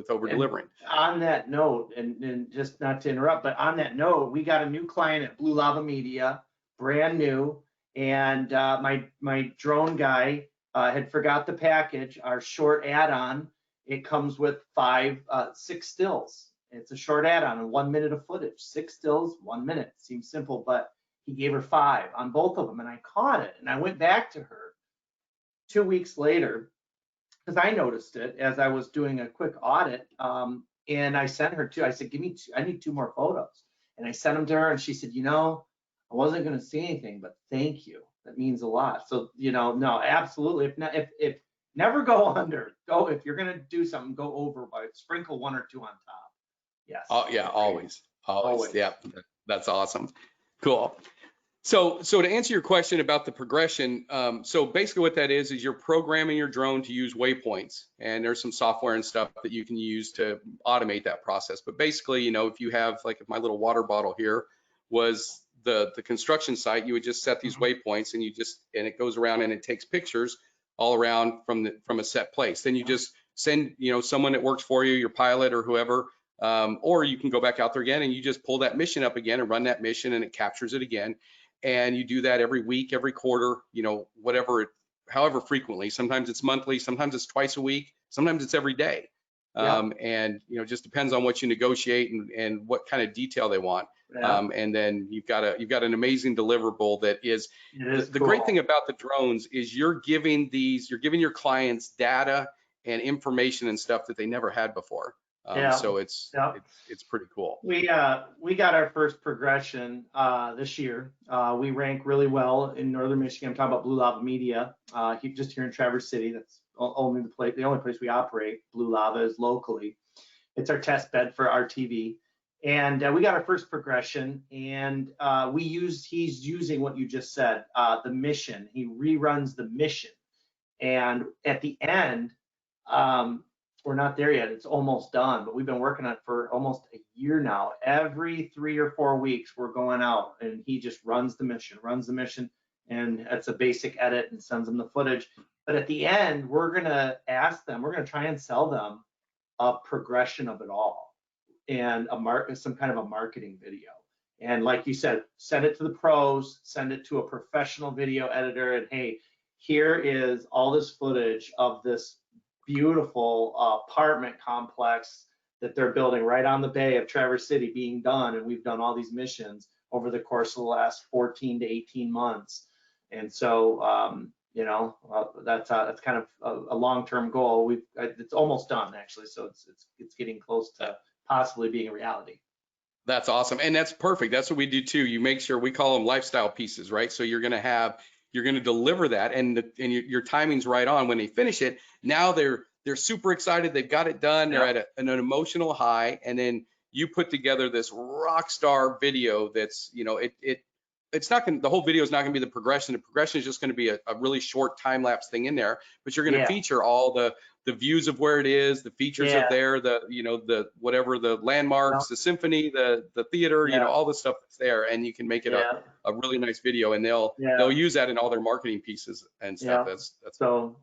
[SPEAKER 2] over delivering.
[SPEAKER 1] On that note, and just not to interrupt, but on that note, we got a new client at Blue Lava Media, brand new, and my drone guy had forgot the package, our short add-on. It comes with 6 stills. It's a short add-on and 1 minute of footage. 6 stills, 1 minute. Seems simple, but he gave her 5 on both of them, and I caught it. And I went back to her 2 weeks later because I noticed it as I was doing a quick audit. And I sent her I said, I need 2 more photos. And I sent them to her, and she said, I wasn't going to say anything, but thank you. That means a lot. So, no, absolutely. If never go under. If you're going to do something, go over by sprinkle 1 or 2 on top. Yes.
[SPEAKER 2] Oh yeah, always. Yeah, that's awesome. Cool. So to answer your question about the progression, so basically what that is you're programming your drone to use waypoints, and there's some software and stuff that you can use to automate that process. But basically, if you have, like, if my little water bottle here was the construction site, you would just set these waypoints, and it goes around and it takes pictures all around from a set place. Then you just send, someone that works for you, your pilot or whoever, or you can go back out there again and you just pull that mission up again and run that mission, and it captures it again. And you do that every week, every quarter, however frequently. Sometimes it's monthly, sometimes it's twice a week, sometimes it's every day. And it just depends on what you negotiate and what kind of detail they want. And then you've got an amazing deliverable that is the great thing about the drones is you're giving your clients data and information and stuff that they never had before. So it's pretty cool.
[SPEAKER 1] We got our first progression this year. We rank really well in Northern Michigan. I'm talking about Blue Lava Media. Just here in Traverse City. That's the only place we operate. Blue Lava is locally. It's our test bed for our TV. And we got our first progression, and he's using what you just said, the mission. He reruns the mission, and at the end, we're not there yet. It's almost done, but we've been working on it for almost a year now. Every 3 or 4 weeks, we're going out, and he just runs the mission, and it's a basic edit and sends them the footage. But at the end, we're gonna try and sell them a progression of it all, and some kind of a marketing video. And like you said, send it to the pros, send it to a professional video editor, and hey, here is all this footage of this beautiful apartment complex that they're building right on the bay of Traverse City being done, and we've done all these missions over the course of the last 14 to 18 months. And so that's kind of a long-term goal. It's almost done, actually, so it's getting close to possibly being a reality.
[SPEAKER 2] That's awesome, and that's perfect. That's what we do too. You make sure, we call them lifestyle pieces, right? So you're going to deliver that, and your timing's right on when they finish it. Now they're super excited. They've got it done. They're at an emotional high, and then you put together this rock star video that's, it's not going to, the whole video is not going to be the progression. The progression is just going to be a really short time lapse thing in there, but you're going to feature all the views of where it is, the features of there, the whatever, the landmarks, the symphony, the theater, all the stuff that's there, and you can make it a really nice video, and they'll use that in all their marketing pieces and stuff. That's
[SPEAKER 1] so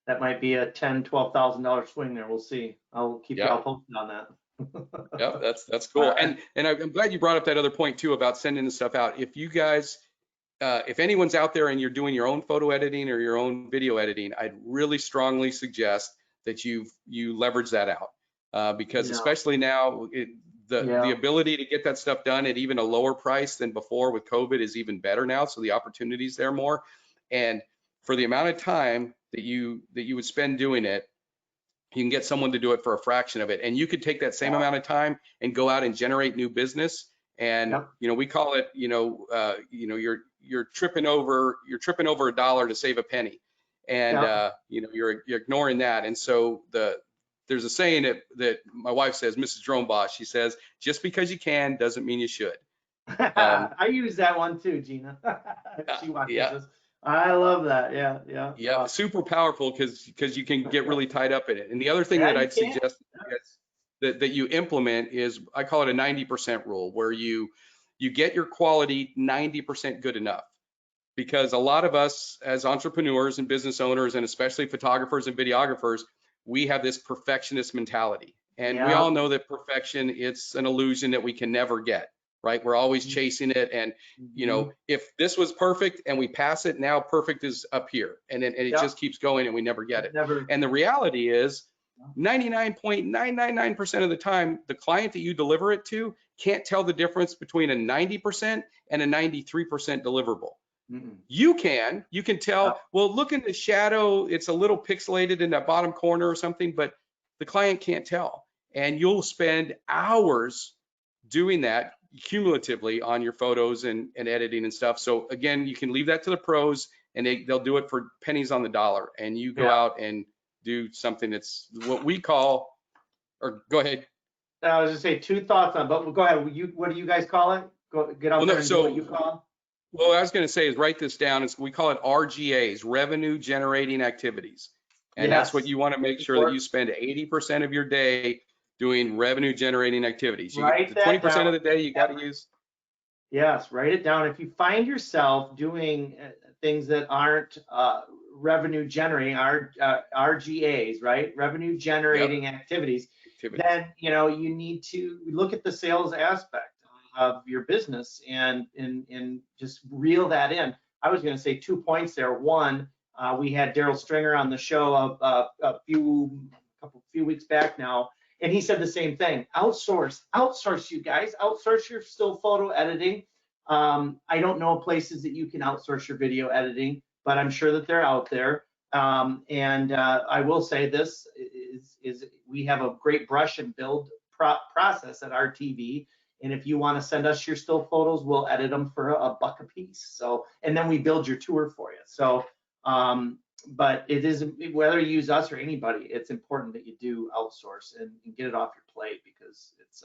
[SPEAKER 1] that might be a $10,000-$12,000 swing there. We'll see. I'll keep you all posted on that.
[SPEAKER 2] Yeah, that's cool. And I'm glad you brought up that other point too about sending the stuff out. If you guys, if anyone's out there and you're doing your own photo editing or your own video editing, I'd really strongly suggest that you leverage that out, because especially now, the ability to get that stuff done at even a lower price than before with COVID is even better now. So the opportunities there more, and for the amount of time that you would spend doing it, you can get someone to do it for a fraction of it, and you could take that same amount of time and go out and generate new business. And we call it, you're tripping over a dollar to save a penny, and you're ignoring that. And so there's a saying that my wife says, Mrs. Drone Boss, she says, just because you can doesn't mean you should.
[SPEAKER 1] I use that one too, Gina. She watches this. I love that. Yeah, yeah.
[SPEAKER 2] Yeah, super powerful because you can get really tied up in it. And the other thing
[SPEAKER 1] Yeah,
[SPEAKER 2] that
[SPEAKER 1] you
[SPEAKER 2] I'd
[SPEAKER 1] can.
[SPEAKER 2] suggest that you implement is, I call it a 90% rule, where you get your quality 90% good enough. Because a lot of us as entrepreneurs and business owners, and especially photographers and videographers, we have this perfectionist mentality. And we
[SPEAKER 1] Yeah.
[SPEAKER 2] all know that perfection, it's an illusion that we can never get, right? We're always chasing it. And,
[SPEAKER 1] Mm-hmm.
[SPEAKER 2] if this was perfect and we pass it, now perfect is up here. And it
[SPEAKER 1] Yep.
[SPEAKER 2] just keeps going and we never get it.
[SPEAKER 1] Never.
[SPEAKER 2] And the reality is 99.999% of the time, the client that you deliver it to can't tell the difference between a 90% and a 93% deliverable.
[SPEAKER 1] Mm-mm.
[SPEAKER 2] You can
[SPEAKER 1] Yep.
[SPEAKER 2] tell, well, look in the shadow, it's a little pixelated in that bottom corner or something, but the client can't tell. And you'll spend hours doing that cumulatively on your photos and editing and stuff. So again, you can leave that to the pros, and they'll do it for pennies on the dollar. And you go
[SPEAKER 1] Yeah.
[SPEAKER 2] out and do something that's what we call, or go ahead.
[SPEAKER 1] I was just say two thoughts on, but go ahead. What do you guys call it? Go get out
[SPEAKER 2] Well,
[SPEAKER 1] there
[SPEAKER 2] no,
[SPEAKER 1] and do what you
[SPEAKER 2] so
[SPEAKER 1] call.
[SPEAKER 2] What I was going to say is write this down. We call it RGAs, revenue generating activities. And that's what
[SPEAKER 1] Yes.
[SPEAKER 2] you want to make sure that you
[SPEAKER 1] Important.
[SPEAKER 2] spend 80% of your day doing revenue generating activities. You get
[SPEAKER 1] Write
[SPEAKER 2] the
[SPEAKER 1] that
[SPEAKER 2] 20%
[SPEAKER 1] down.
[SPEAKER 2] of the day you got to use.
[SPEAKER 1] Yes, write it down. If you find yourself doing things that aren't revenue generating, RGAs, right? Revenue
[SPEAKER 2] Yep.
[SPEAKER 1] generating activities,
[SPEAKER 2] Activities.
[SPEAKER 1] then you need to look at the sales aspect of your business and just reel that in. I was going to say 2 points there. One, we had Daryl Stringer on the show a few weeks back now, and he said the same thing. Outsource, you guys. Outsource your still photo editing. I don't know places that you can outsource your video editing, but I'm sure that they're out there. And I will say this is we have a great brush and build process at RTV. And if you want to send us your still photos, we'll edit them for $1 a piece. So, and then we build your tour for you. So, but it is, whether you use us or anybody, it's important that you do outsource and get it off your plate, because it's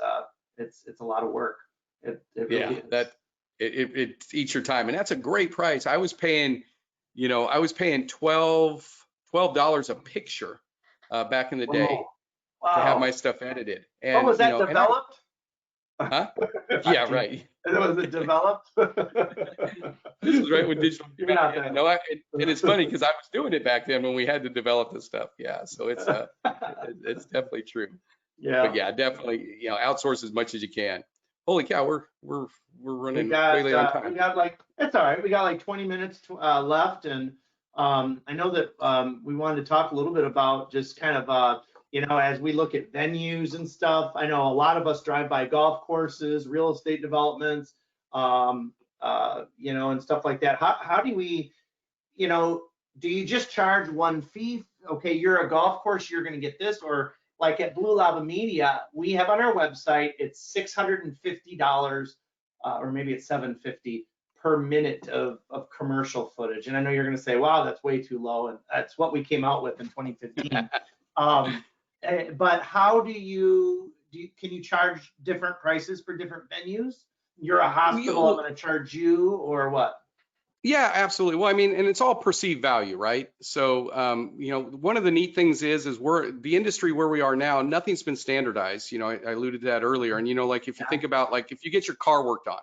[SPEAKER 1] a lot of work. It really
[SPEAKER 2] Yeah,
[SPEAKER 1] is.
[SPEAKER 2] it eats your time. And that's a great price. I was paying $12 a picture back in the day
[SPEAKER 1] Oh,
[SPEAKER 2] to have
[SPEAKER 1] wow.
[SPEAKER 2] my stuff edited.
[SPEAKER 1] Oh,
[SPEAKER 2] And,
[SPEAKER 1] was that
[SPEAKER 2] and I,
[SPEAKER 1] developed?
[SPEAKER 2] huh?
[SPEAKER 1] I'm
[SPEAKER 2] Yeah,
[SPEAKER 1] kidding.
[SPEAKER 2] right.
[SPEAKER 1] Was it developed?
[SPEAKER 2] This is right when digital came
[SPEAKER 1] You're
[SPEAKER 2] out.
[SPEAKER 1] not
[SPEAKER 2] Yeah,
[SPEAKER 1] that.
[SPEAKER 2] no, and it's funny because I was doing it back then when we had to develop this stuff. Yeah, so it's definitely true. But
[SPEAKER 1] Yeah.
[SPEAKER 2] yeah, definitely, outsource as much as you can. Holy cow, we're
[SPEAKER 1] We
[SPEAKER 2] running way
[SPEAKER 1] got
[SPEAKER 2] late on
[SPEAKER 1] we
[SPEAKER 2] time.
[SPEAKER 1] got like, it's all right. We got like 20 minutes left, and I know that we wanted to talk a little bit about just kind of as we look at venues and stuff. I know a lot of us drive by golf courses, real estate developments, and stuff like that. How do we, do you just charge one fee? Okay, you're a golf course, you're going to get this, or like at Blue Lava Media, we have on our website, it's $650, or maybe it's $750 per minute of commercial footage. And I know you're going to say, wow, that's way too low. And that's what we came out with in 2015. But how can you charge different prices for different venues? You're a hospital, I'm
[SPEAKER 2] Well,
[SPEAKER 1] going to charge you, or what?
[SPEAKER 2] yeah, absolutely. Well, I mean, and it's all perceived value, right? So, one of the neat things is we're the industry where we are now, nothing's been standardized. I alluded to that earlier. And, like, if you think about, like, if you get your car worked on,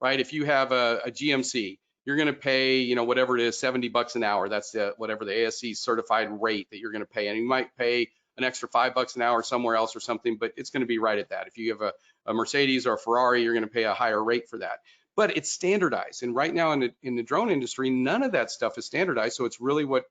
[SPEAKER 2] right? If you have a GMC, you're going to pay, whatever it is, $70 an hour. That's whatever the ASC certified rate that you're going to pay. And you might pay an extra $5 an hour somewhere else or something, but it's going to be right at that. If you have a Mercedes or a Ferrari, you're going to pay a higher rate for that. But it's standardized. And right now in the drone industry, none of that stuff is standardized. So it's really what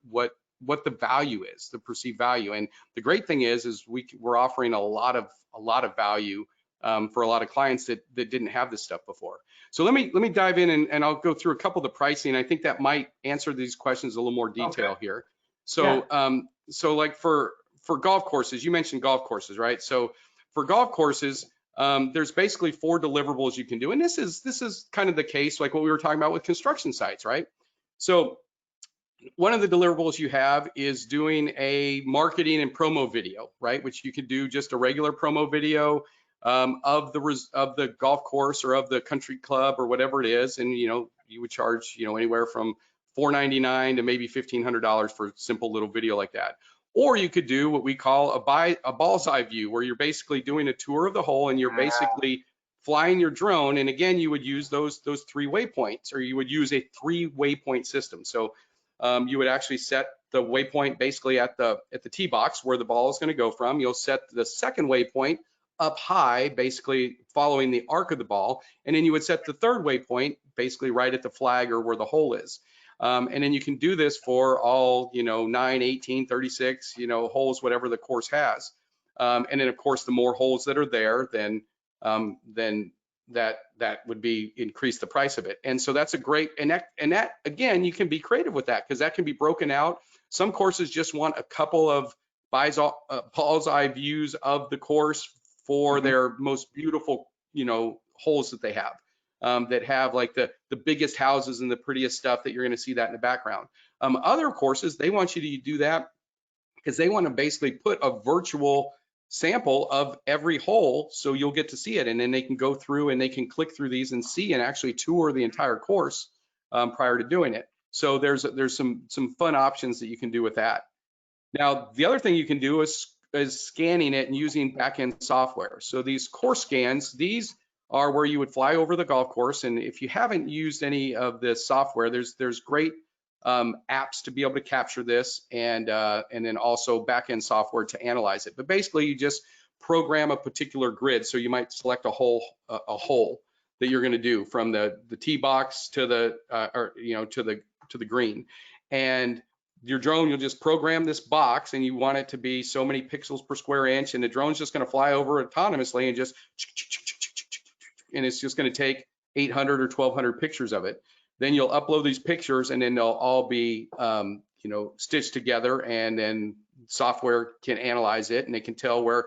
[SPEAKER 2] the value is, the perceived value. And the great thing is we're offering a lot of value for a lot of clients that didn't have this stuff before. So let me dive in and I'll go through a couple of the pricing. I think that might answer these questions in a little more detail
[SPEAKER 1] Okay.
[SPEAKER 2] here.
[SPEAKER 1] Yeah.
[SPEAKER 2] So like for golf courses, you mentioned golf courses, right? So for golf courses, there's basically 4 deliverables you can do. And this is kind of the case like what we were talking about with construction sites, right? So one of the deliverables you have is doing a marketing and promo video, right? Which you could do just a regular promo video of the golf course or of the country club or whatever it is. And, you would charge, anywhere from $499 to maybe $1,500 for a simple little video like that. Or you could do what we call a ball's eye view, where you're basically doing a tour of the hole and you're basically flying your drone. And again, you would use those 3 waypoints, or you would use a 3 waypoint system. So you would actually set the waypoint basically at the tee box where the ball is going to go from. You'll set the second waypoint up high, basically following the arc of the ball, and then you would set the third waypoint basically right at the flag or where the hole is. And then you can do this for all, 9, 18, 36, holes, whatever the course has. And then of course, the more holes that are there, then that would be increase the price of it. And so that's a great, and that again, you can be creative with that, because that can be broken out. Some courses just want a couple of ball's eye views of the course for their most beautiful, holes that they have. That have like the biggest houses and the prettiest stuff that you're going to see that in the background. Other courses, they want you to do that because they want to basically put a virtual sample of every hole, so you'll get to see it, and then they can go through and they can click through these and see and actually tour the entire course prior to doing it. So there's some fun options that you can do with that. Now, the other thing you can do is scanning it and using back-end software. So these course scans, these are where you would fly over the golf course. And if you haven't used any of this software, there's great apps to be able to capture this, and then also back-end software to analyze it. But basically, you just program a particular grid. So you might select a hole that you're going to do from the tee box to the to the green, and your drone, you'll just program this box, and you want it to be so many pixels per square inch, and the drone's just going to fly over autonomously and just, and it's just going to take 800 or 1200 pictures of it. Then you'll upload these pictures, and then they'll all be stitched together, and then software can analyze it, and it can tell where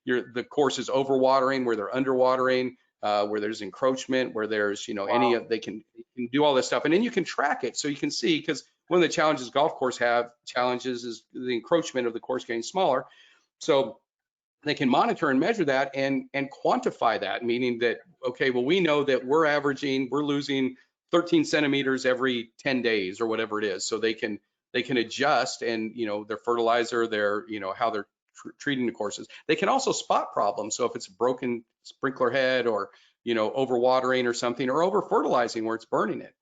[SPEAKER 2] the course is overwatering, where they're underwatering, where there's encroachment, where there's they can do all this stuff, and then you can track it so you can see, because one of the challenges golf course challenges is the encroachment of the course getting smaller. So they can monitor and measure that and quantify that, meaning that, okay, well, we know that we're losing 13 centimeters every 10 days or whatever it is. So they can adjust, and their fertilizer, their how they're treating the courses. They can also spot problems. So if it's a broken sprinkler head, or overwatering or something, or over fertilizing where it's burning it.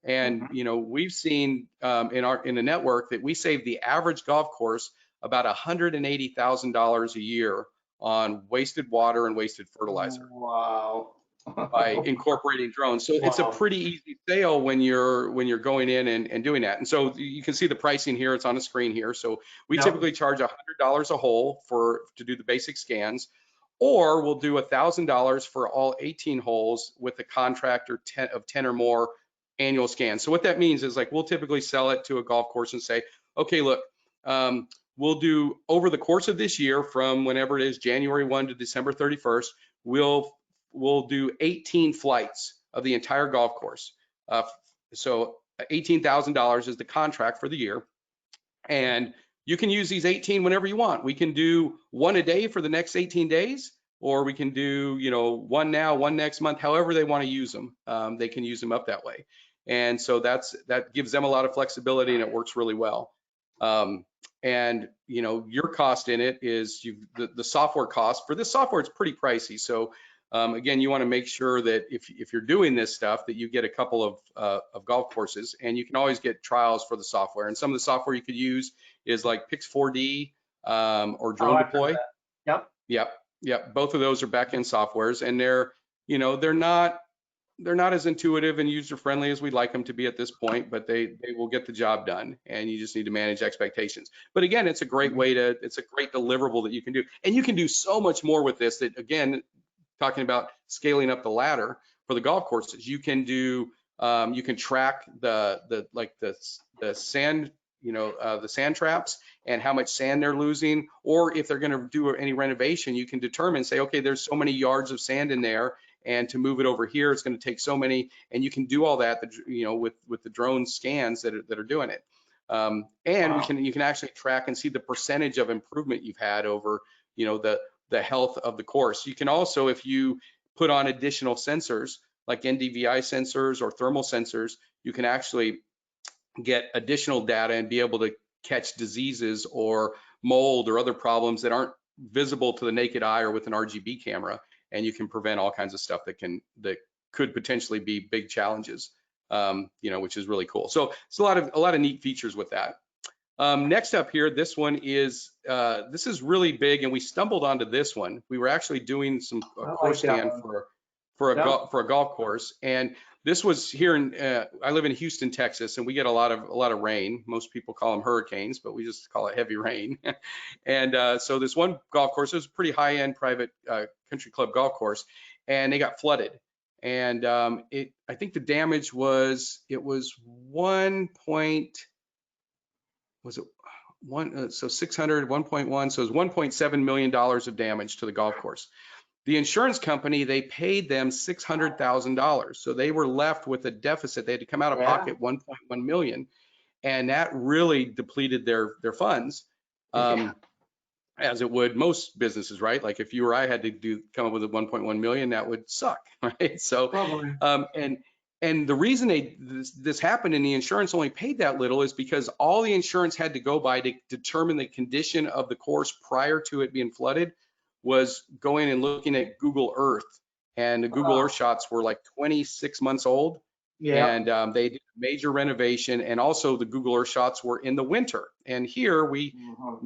[SPEAKER 2] And we've seen in the network that we save the average golf course about $180,000 a year on wasted water and wasted fertilizer.
[SPEAKER 1] Wow.
[SPEAKER 2] By incorporating drones. So it's a pretty easy sale when you're going in and doing that. And so you can see the pricing here. It's on the screen here. So we typically charge $100 a hole to do the basic scans, or we'll do $1,000 for all 18 holes with a contract of 10 or more annual scans. So what that means is, like, we'll typically sell it to a golf course and say, okay, look, we'll do over the course of this year, from whenever it is, January 1 to December 31st, we'll do 18 flights of the entire golf course. So $18,000 is the contract for the year. And you can use these 18 whenever you want. We can do one a day for the next 18 days, or we can do, one now, one next month, however they want to use them. They can use them up that way. And so that gives them a lot of flexibility, and it works really well. And your cost in it is the software cost. For this software, it's pretty pricey. So again, you want to make sure that if you're doing this stuff, that you get a couple of golf courses, and you can always get trials for the software. And some of the software you could use is like Pix4D or Drone Deploy. Yep. Both of those are back-end softwares, and they're not as intuitive and user-friendly as we'd like them to be at this point, but they will get the job done, and you just need to manage expectations. But again, it's a great it's a great deliverable that you can do. And you can do so much more with this, that, again, talking about scaling up the ladder for the golf courses, you can do, you can track the sand, the sand traps and how much sand they're losing, or if they're going to do any renovation, you can determine, say, okay, there's so many yards of sand in there, and to move it over here, it's going to take so many, and you can do all that, with the drone scans that are doing it. And you can actually track and see the percentage of improvement you've had over, the health of the course. You can also, if you put on additional sensors like NDVI sensors or thermal sensors, you can actually get additional data and be able to catch diseases or mold or other problems that aren't visible to the naked eye or with an RGB camera, and you can prevent all kinds of stuff that could potentially be big challenges, which is really cool. So it's a lot of neat features with that. Next up here, this one is this is really big, and we stumbled onto this one. We were actually doing a course scan for a golf course, and this was here in I live in Houston, Texas, and we get a lot of rain. Most people call them hurricanes, but we just call it heavy rain. And so this one golf course, it was a pretty high-end private country club golf course, and they got flooded. And I think the damage was 1.1, so 600, 1.1, so it was $1.7 million of damage to the golf course. The insurance company, they paid them $600,000. So they were left with a deficit. They had to come out of pocket 1.1 million. And that really depleted their funds, as it would most businesses, right? Like if you or I had to come up with a 1.1 million, that would suck, right? So, and the reason this happened and the insurance only paid that little is because all the insurance had to go by to determine the condition of the course prior to it being flooded was going and looking at Google Earth. And the Google Earth shots were like 26 months old. Yeah. And they did a major renovation, and also the Google Earth shots were in the winter. And here we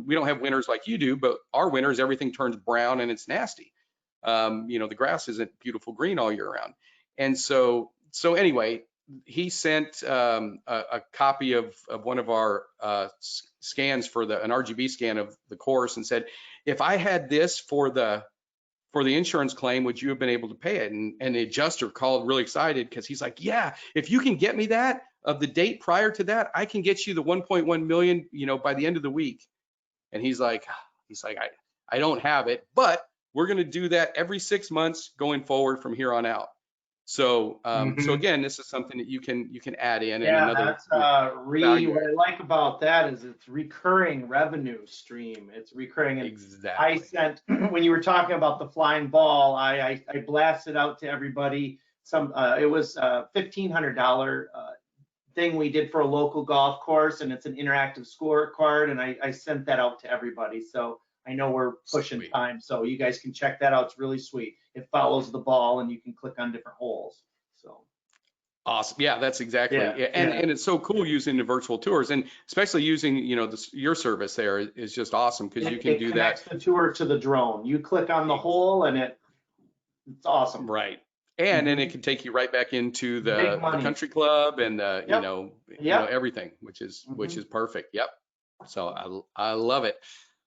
[SPEAKER 2] don't have winters like you do, but our winters, everything turns brown and it's nasty. The grass isn't beautiful green all year round. And so anyway, he sent a copy of one of our scans for an RGB scan of the course and said, if I had this for the insurance claim, would you have been able to pay it? And the adjuster called really excited because he's like, yeah, if you can get me that of the date prior to that, I can get you the 1.1 million, by the end of the week. And he's like, I don't have it, but we're going to do that every 6 months going forward from here on out. So, so again, this is something that you can add in.
[SPEAKER 1] Yeah,
[SPEAKER 2] and another,
[SPEAKER 1] that's what I like about that is it's recurring revenue stream. It's recurring. And
[SPEAKER 2] exactly.
[SPEAKER 1] I sent when you were talking about the flying ball, I blasted out to everybody. It was a $1,500 thing we did for a local golf course, and it's an interactive scorecard, and I sent that out to everybody. So I know we're pushing time, so you guys can check that out. It's really sweet. It follows the ball, and you can click on different holes. So
[SPEAKER 2] awesome. Yeah, that's exactly. And it's so cool using the virtual tours, and especially using your service there is just awesome because you can do that. It
[SPEAKER 1] connects the tour to the drone. You click on the hole, and it's awesome.
[SPEAKER 2] Right. And then it can take you right back into the country club and everything, which is perfect. Yep. So I love it.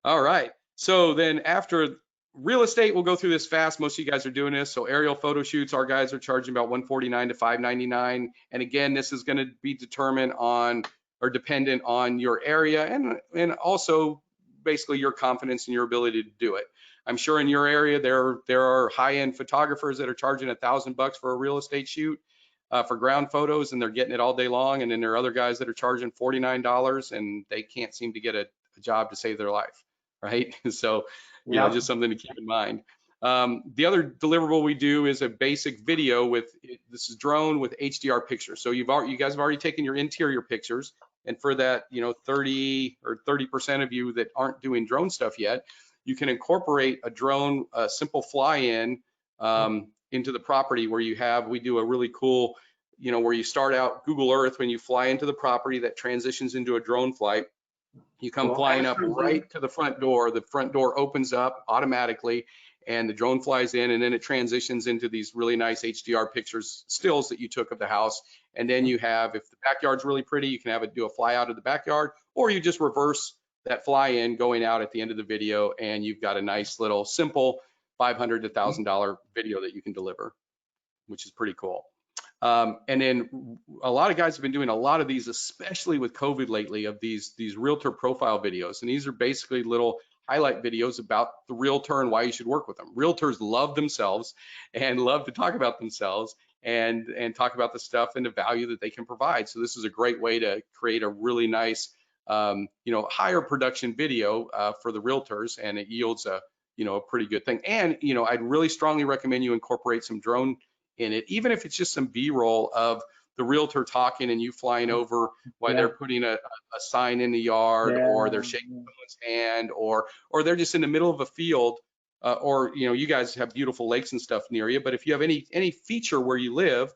[SPEAKER 2] All right. So then after real estate, we'll go through this fast. Most of you guys are doing this. So aerial photo shoots, our guys are charging about $149 to $599. And again, this is going to be determined on or dependent on your area and also basically your confidence and your ability to do it. I'm sure in your area there are high-end photographers that are charging $1,000 for a real estate shoot for ground photos, and they're getting it all day long. And then there are other guys that are charging $49 and they can't seem to get a job to save their life, right? So, just something to keep in mind. The other deliverable we do is a basic video this is drone with HDR pictures. So you guys have already taken your interior pictures, and for that 30% of you that aren't doing drone stuff yet, you can incorporate a drone, a simple fly-in into the property where we do a really cool, where you start out Google Earth when you fly into the property that transitions into a drone flight. You come flying up right to the front door. The front door opens up automatically and the drone flies in, and then it transitions into these really nice HDR pictures, stills that you took of the house. And then you have, if the backyard's really pretty, you can have it do a fly out of the backyard, or you just reverse that fly in going out at the end of the video, and you've got a nice little simple $500 to $1,000 video that you can deliver, which is pretty cool. And then a lot of guys have been doing a lot of these, especially with COVID lately, of these realtor profile videos. And these are basically little highlight videos about the realtor and why you should work with them. Realtors love themselves and love to talk about themselves and talk about the stuff and the value that they can provide. So this is a great way to create a really nice, higher production video for the realtors, and it yields a pretty good thing. And, I'd really strongly recommend you incorporate some drone in it, even if it's just some B-roll of the realtor talking and you flying over while
[SPEAKER 1] Yeah.
[SPEAKER 2] they're putting a sign in the yard, or they're shaking someone's hand, or they're just in the middle of a field, or you guys have beautiful lakes and stuff near you, but if you have any feature where you live,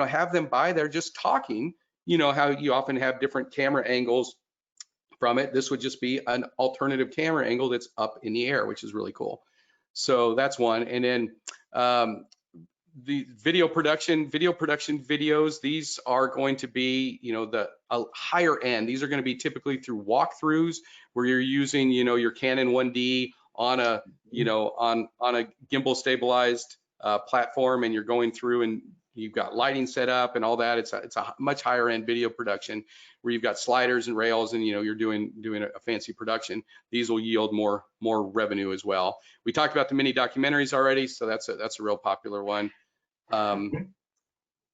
[SPEAKER 2] have them by there just talking. How you often have different camera angles from it. This would just be an alternative camera angle that's up in the air, which is really cool. So that's one. And then the video production videos, these are going to be, the higher end. These are going to be typically through walkthroughs where you're using, your Canon 1D on a, on a gimbal stabilized platform, and you're going through and you've got lighting set up and all that. It's a much higher end video production where you've got sliders and rails, and you're doing a fancy production. These will yield more revenue as well. We talked about the mini documentaries already, so that's a real popular one.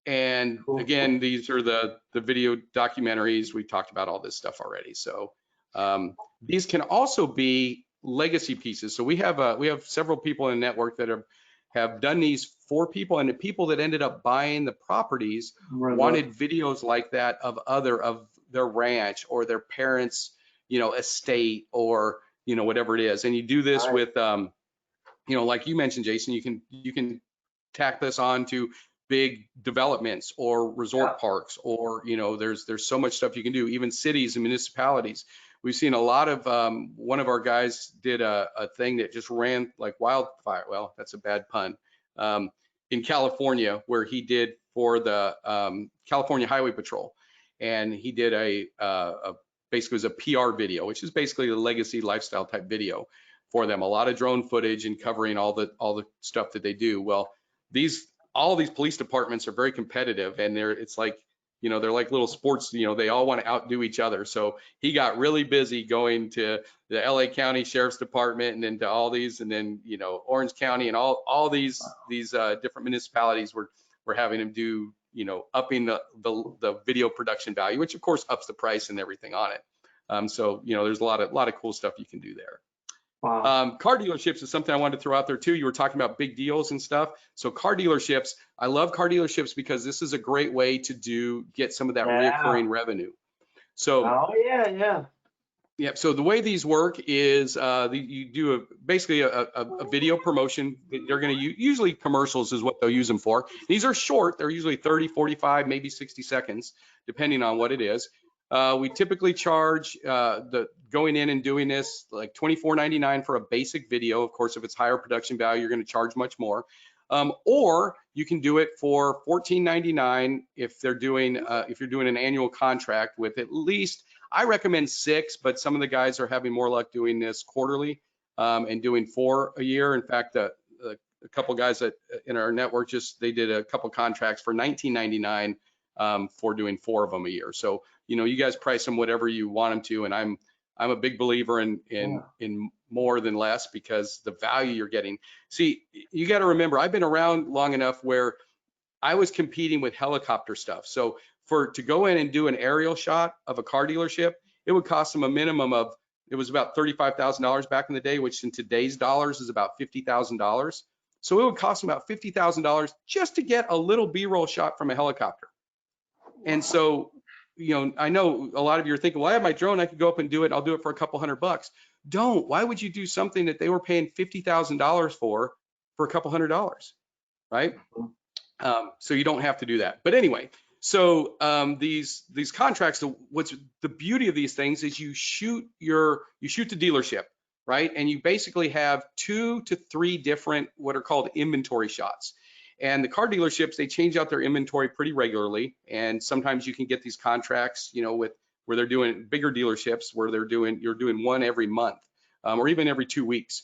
[SPEAKER 2] And again, these are the video documentaries. We talked about all this stuff already. So these can also be legacy pieces. So we have several people in the network that have done these for people, and the people that ended up buying the properties wanted videos like that of their ranch or their parents, estate, or whatever it is. And you do this with like you mentioned, Jason, you can tack this on to big developments or resort parks, or there's so much stuff you can do, even cities and municipalities. We've seen a lot of one of our guys did a thing that just ran like wildfire. Well, that's a bad pun. In California, where he did for the California Highway Patrol, and he did basically was a PR video, which is basically a legacy lifestyle type video for them. A lot of drone footage and covering all the stuff that they do. Well, all these police departments are very competitive, and it's like, they're like little sports, they all want to outdo each other. So he got really busy going to the LA County Sheriff's Department, and then to all these, and then, Orange County, and all these different municipalities were having him do, upping the video production value, which of course ups the price and everything on it. So, there's a lot of cool stuff you can do there.
[SPEAKER 1] Wow.
[SPEAKER 2] Car dealerships is something I wanted to throw out there too. You were talking about big deals and stuff. So car dealerships, I love car dealerships because this is a great way to get some of that reoccurring revenue. So so the way these work is you do basically a video promotion. They're going to usually commercials is what they'll use them for. These are short. They're usually 30, 45, maybe 60 seconds, depending on what it is. We typically charge going in and doing this like $24.99 for a basic video. Of course, if it's higher production value, you're going to charge much more. Or you can do it for $14.99 if you're doing an annual contract with at least, I recommend 6, but some of the guys are having more luck doing this quarterly and doing 4 a year. In fact, a couple guys in our network they did a couple contracts for $19.99 for doing 4 of them a year. So you guys price them whatever you want them to, and I'm a big believer in more than less, because the value you're getting. See, you got to remember, I've been around long enough where I was competing with helicopter stuff. So to go in and do an aerial shot of a car dealership, it would cost them a minimum of, it was about $35,000 back in the day, which in today's dollars is about $50,000. So it would cost them about $50,000 just to get a little B-roll shot from a helicopter. And so, I know a lot of you are thinking, well, I have my drone, I could go up and do it. I'll do it for a couple $100. Don't. Why would you do something that they were paying $50,000 for a couple $100, right? So you don't have to do that. But anyway, so these contracts, what's the beauty of these things is you shoot the dealership, right? And you basically have 2 to 3 different what are called inventory shots. And the car dealerships, they change out their inventory pretty regularly. And sometimes you can get these contracts, where they're doing bigger dealerships where you're doing one every month or even every 2 weeks.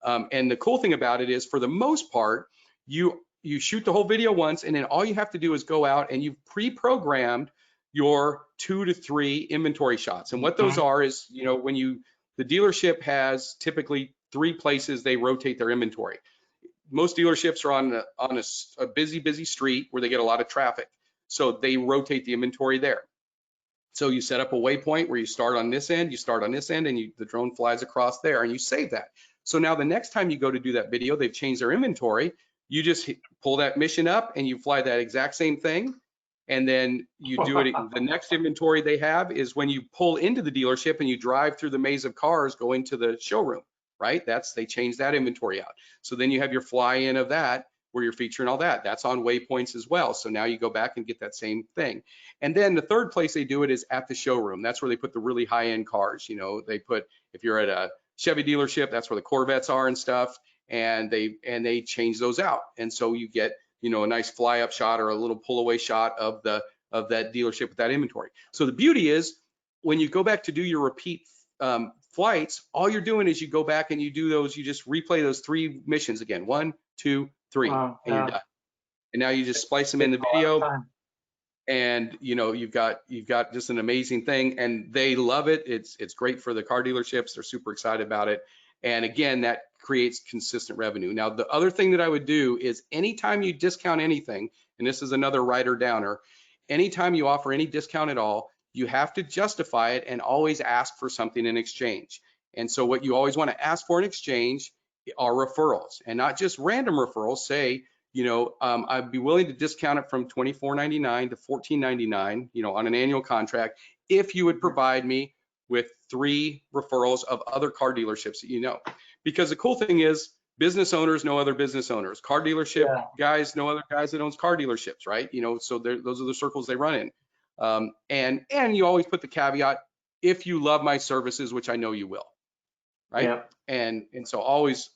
[SPEAKER 2] And the cool thing about it is, for the most part, you shoot the whole video once, and then all you have to do is go out and you've pre-programmed your 2 to 3 inventory shots. And what those are is, the dealership has typically 3 places they rotate their inventory. Most dealerships are on a busy street where they get a lot of traffic. So they rotate the inventory there. So you set up a waypoint where you start on this end, and the drone flies across there, and you save that. So now the next time you go to do that video, they've changed their inventory. You just pull that mission up and you fly that exact same thing. And then you do it. The next inventory they have is when you pull into the dealership and you drive through the maze of cars going to the showroom, right? They changed that inventory out. So then you have your fly-in of that where you're featuring all that. That's on waypoints as well. So now you go back and get that same thing. And then the third place they do it is at the showroom. That's where they put the really high-end cars. You know, they put, if you're at a Chevy dealership, that's where the Corvettes are and stuff. And they change those out. And so you get, you know, a nice fly-up shot or a little pull-away shot of that dealership with that inventory. So the beauty is when you go back to do your repeat flights, all you're doing is you go back and you do those, you just replay those 3 missions again, 1, 2, 3, and you're done. And now you just splice them in the video, and you know you've got just an amazing thing, and they love it. It's great for the car dealerships. They're super excited about it, and again, that creates consistent revenue. Now, the other thing that I would do is anytime you discount anything, and this is another writer downer, anytime you offer any discount at all, you have to justify it and always ask for something in exchange. And so what you always want to ask for in exchange are referrals, and not just random referrals. Say, you know, I'd be willing to discount it from $24.99 to $14.99, you know, on an annual contract if you would provide me with 3 referrals of other car dealerships that you know. Because the cool thing is business owners know other business owners, car dealership guys know other guys that owns car dealerships, right? You know, so those are the circles they run in. And you always put the caveat, if you love my services, which I know you will, right?
[SPEAKER 1] Yeah.
[SPEAKER 2] And so always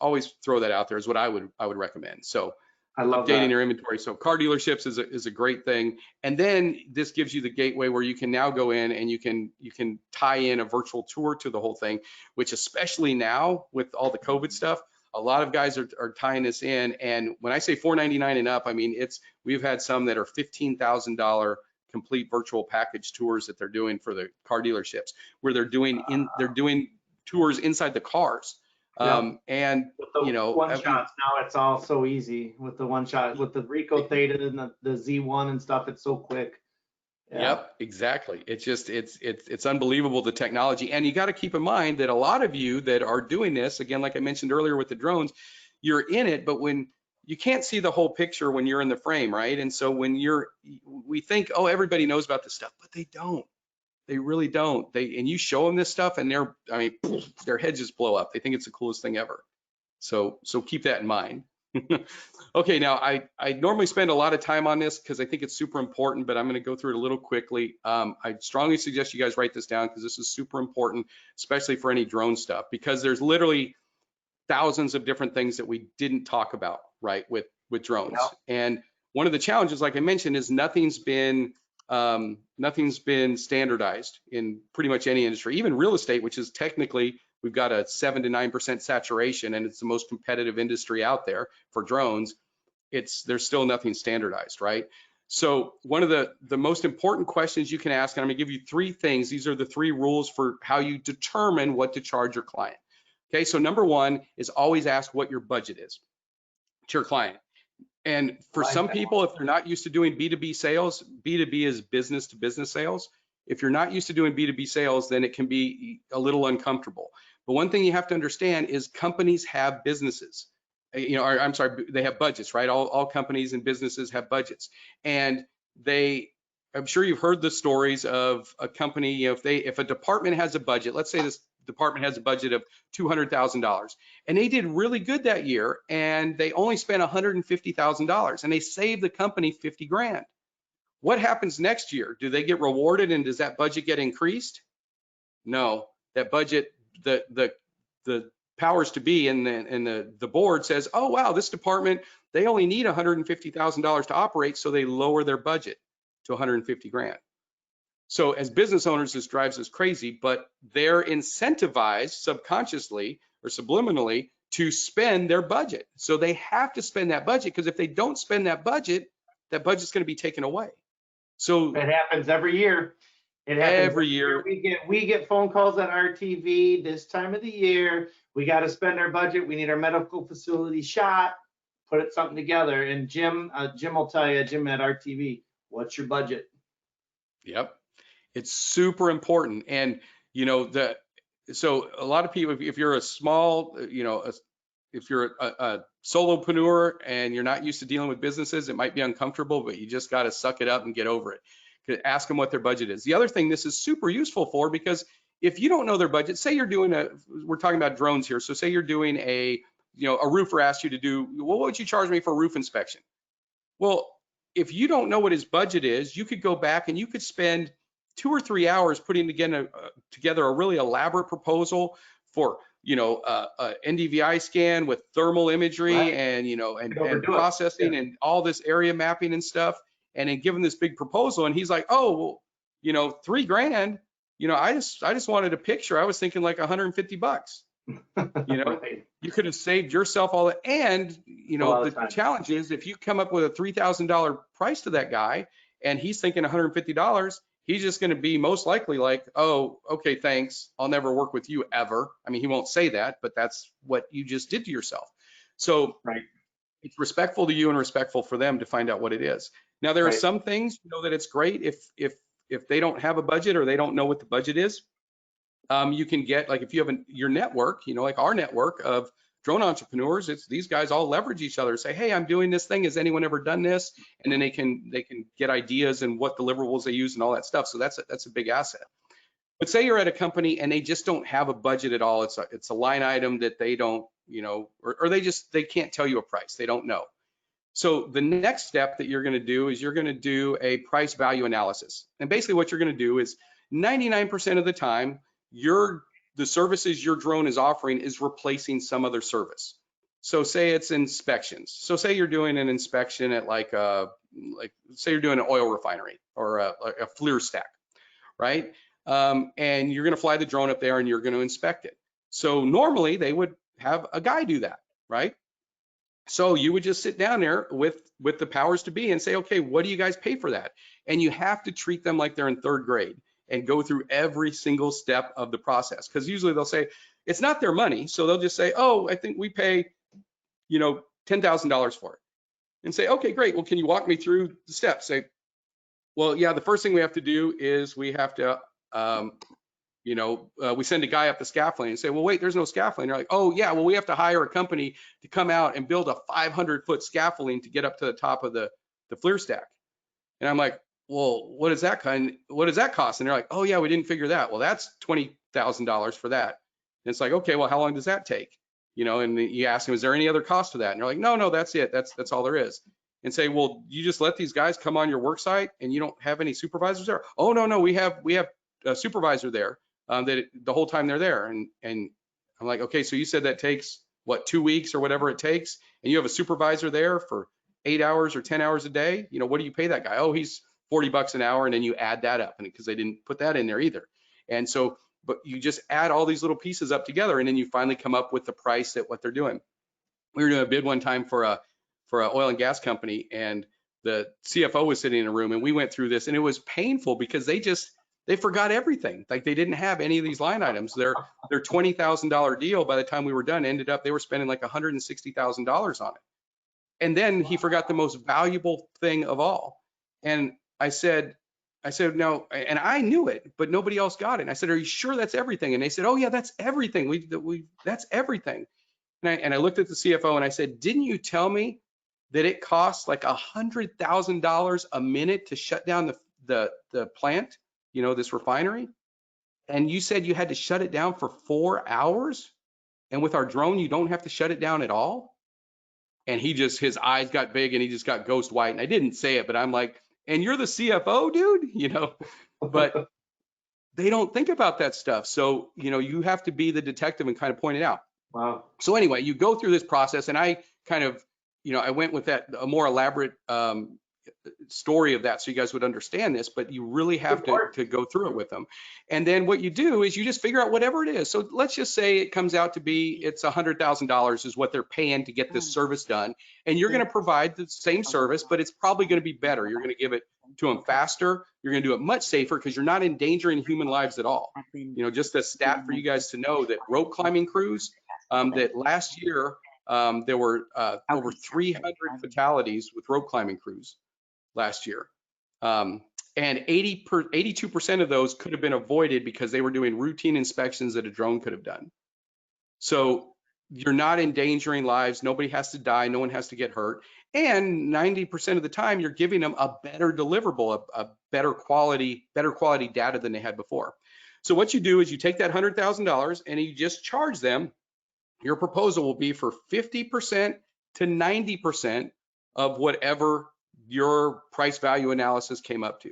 [SPEAKER 2] throw that out there is what I would recommend. So
[SPEAKER 1] I love
[SPEAKER 2] updating
[SPEAKER 1] that.
[SPEAKER 2] your inventory. So car dealerships is a great thing. And then this gives you the gateway where you can now go in and you can tie in a virtual tour to the whole thing, which especially now with all the COVID stuff, a lot of guys are tying this in. And when I say $499 and up, I mean, we've had some that are $15,000 complete virtual package tours that they're doing for the car dealerships, where they're doing tours inside the cars. And
[SPEAKER 1] with the
[SPEAKER 2] you know,
[SPEAKER 1] one shots now, it's all so easy with the one shot, with the Rico Theta and the Z1 and stuff. It's so quick.
[SPEAKER 2] Yep, exactly. It's just it's unbelievable, the technology. And you got to keep in mind that a lot of you that are doing this, again, like I mentioned earlier with the drones, you're in it, but when you can't see the whole picture when you're in the frame, right? And so when we think, oh, everybody knows about this stuff, but they don't. They really don't. And you show them this stuff, and their heads just blow up. They think it's the coolest thing ever. So keep that in mind. Okay, now I normally spend a lot of time on this because I think it's super important, but I'm going to go through it a little quickly. I strongly suggest you guys write this down because this is super important, especially for any drone stuff, because there's literally thousands of different things that we didn't talk about, right, with drones. Yep. And one of the challenges, like I mentioned, is nothing's been standardized in pretty much any industry, even real estate, which is technically, we've got a 7 to 9% saturation, and it's the most competitive industry out there for drones. There's still nothing standardized, right? So one of the most important questions you can ask, and I'm gonna give you 3 things. These are the 3 rules for how you determine what to charge your client. Okay, so number 1 is always ask what your budget is to your client. And for some people, if they're not used to doing B2B sales, B2B is business to business sales. If you're not used to doing B2B sales, then it can be a little uncomfortable. But one thing you have to understand is companies have businesses. You know, I'm sorry, they have budgets, right? All companies and businesses have budgets. And I'm sure you've heard the stories of a company, you know, if a department has a budget, let's say this department has a budget of $200,000, and they did really good that year, and they only spent $150,000, and they saved the company 50 grand. What happens next year? Do they get rewarded, and does that budget get increased? No, that budget, the powers to be and the board says, oh wow, this department, they only need $150,000 to operate, so they lower their budget to 150 grand. So as business owners, this drives us crazy, but they're incentivized subconsciously or subliminally to spend their budget. So they have to spend that budget, because if they don't spend that budget's going to be taken away. So
[SPEAKER 1] it happens every year. It happens
[SPEAKER 2] every year.
[SPEAKER 1] We get phone calls at RTV this time of the year. We got to spend our budget. We need our medical facility shot. Put something together. And Jim will tell you, Jim at RTV, what's your budget?
[SPEAKER 2] Yep. It's super important. And, you know, so a lot of people, if you're a small, you know, if you're a solopreneur and you're not used to dealing with businesses, it might be uncomfortable, but you just got to suck it up and get over it. Ask them what their budget is. The other thing this is super useful for, because if you don't know their budget, say you're doing we're talking about drones here. So say you're doing a roofer asked you to do, well, what would you charge me for a roof inspection? Well, if you don't know what his budget is, you could go back and you could spend 2 or 3 hours putting together a really elaborate proposal for a NDVI scan with thermal imagery,
[SPEAKER 1] Right.
[SPEAKER 2] and
[SPEAKER 1] Overdo it.
[SPEAKER 2] processing
[SPEAKER 1] Yeah.
[SPEAKER 2] and all this area mapping and stuff, and then give him this big proposal, and he's like, oh, well, $3,000. I just wanted a picture. I was thinking like $150.
[SPEAKER 1] Right.
[SPEAKER 2] You could have saved yourself all that. And, the challenge is if you come up with a $3,000 price to that guy and he's thinking $150, he's just going to be most likely like, oh, okay, thanks. I'll never work with you ever. I mean, he won't say that, but that's what you just did to yourself. So
[SPEAKER 1] right.
[SPEAKER 2] It's respectful to you and respectful for them to find out what it is. Now, there are some things, that it's great if they don't have a budget or they don't know what the budget is. You can get, like, if you have your network, like our network of drone entrepreneurs, it's these guys all leverage each other, say, hey, I'm doing this thing. Has anyone ever done this? And then they can get ideas and what deliverables they use and all that stuff. So that's a big asset. But say you're at a company and they just don't have a budget at all. It's a line item that they don't, or they can't tell you a price. They don't know. So the next step that you're going to do is you're going to do a price value analysis. And basically what you're going to do is 99% of the time, the services your drone is offering is replacing some other service. So say it's inspections. So say you're doing an inspection at say you're doing an oil refinery or a FLIR stack, right? And you're going to fly the drone up there and you're going to inspect it. So normally they would have a guy do that, right? So you would just sit down there with the powers to be and say, okay, what do you guys pay for that? And you have to treat them like they're in third grade and go through every single step of the process. Because usually they'll say, it's not their money. So they'll just say, oh, I think we pay, $10,000 for it. And say, okay, great. Well, can you walk me through the steps? Say, well, yeah, the first thing we have to do is we have to, we send a guy up the scaffolding and say, well, wait, there's no scaffolding. They're like, oh, yeah, well, we have to hire a company to come out and build a 500-foot scaffolding to get up to the top of the FLIR stack. And I'm like, well, what does that cost? And they're like, oh, yeah, we didn't figure that. Well, that's $20,000 for that. And it's like, okay, well, how long does that take? And you ask them, is there any other cost to that? And they're like, no, that's it. That's all there is. And say, well, you just let these guys come on your work site and you don't have any supervisors there? Oh, no, we have a supervisor there that the whole time they're there. And I'm like, okay, so you said that takes what, 2 weeks or whatever it takes, and you have a supervisor there for 8 hours or 10 hours a day? What do you pay that guy? Oh, he's $40 an hour, and then you add that up, and because they didn't put that in there either. And so, but you just add all these little pieces up together, and then you finally come up with the price at what they're doing. We were doing a bid one time for an oil and gas company, and the CFO was sitting in a room, and we went through this, and it was painful because they forgot everything. Like, they didn't have any of these line items. Their $20,000 deal, by the time we were done, ended up they were spending like $160,000 on it. And then he forgot the most valuable thing of all. And I said, no, and I knew it, but nobody else got it. And I said, are you sure that's everything? And they said, oh yeah, that's everything. That's everything. And I looked at the CFO and I said, didn't you tell me that it costs like $100,000 a minute to shut down the plant, this refinery? And you said you had to shut it down for 4 hours? And with our drone, you don't have to shut it down at all? And his eyes got big and he just got ghost white. And I didn't say it, but I'm like, and you're the CFO, dude, but they don't think about that stuff. So, you have to be the detective and kind of point it out.
[SPEAKER 1] Wow.
[SPEAKER 2] So anyway, you go through this process, and I kind of, I went with a more elaborate story of that so you guys would understand this, but you really have to go through it with them. And then what you do is you just figure out whatever it is. So let's just say it comes out to be it's $100,000 is what they're paying to get this service done. And you're going to provide the same service, but it's probably going to be better. You're going to give it to them faster. You're going to do it much safer because you're not endangering human lives at all. Just a stat for you guys to know that rope climbing crews, that last year there were over 300 fatalities with rope climbing crews last year. And 82% of those could have been avoided because they were doing routine inspections that a drone could have done. So you're not endangering lives. Nobody has to die. No one has to get hurt. And 90% of the time, you're giving them a better deliverable, a better quality data than they had before. So what you do is you take that $100,000 and you just charge them. Your proposal will be for 50% to 90% of whatever your price value analysis came up to.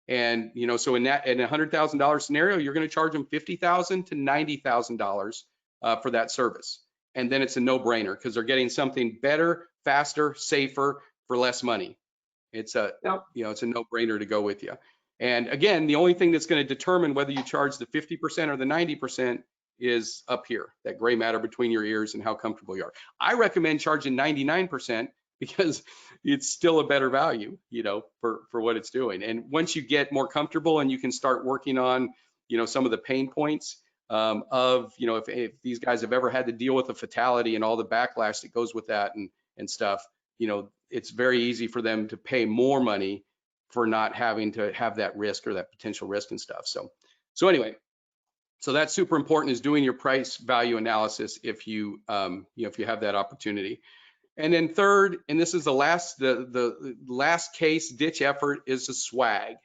[SPEAKER 2] And so in a $100,000 scenario, you're going to charge them $50,000 to $90,000 for that service. And then it's a no-brainer because they're getting something better, faster, safer for less money. It's a it's a no-brainer to go with you. And again, the only thing that's going to determine whether you charge the 50% or the 90% is up here, that gray matter between your ears and how comfortable you are. I recommend charging 99% because it's still a better value, for what it's doing. And once you get more comfortable and you can start working on, some of the pain points of, if these guys have ever had to deal with a fatality and all the backlash that goes with that and stuff, it's very easy for them to pay more money for not having to have that risk or that potential risk and stuff. So anyway, so that's super important, is doing your price value analysis if you if you have that opportunity. And then third, and this is the last case ditch effort, is a swag.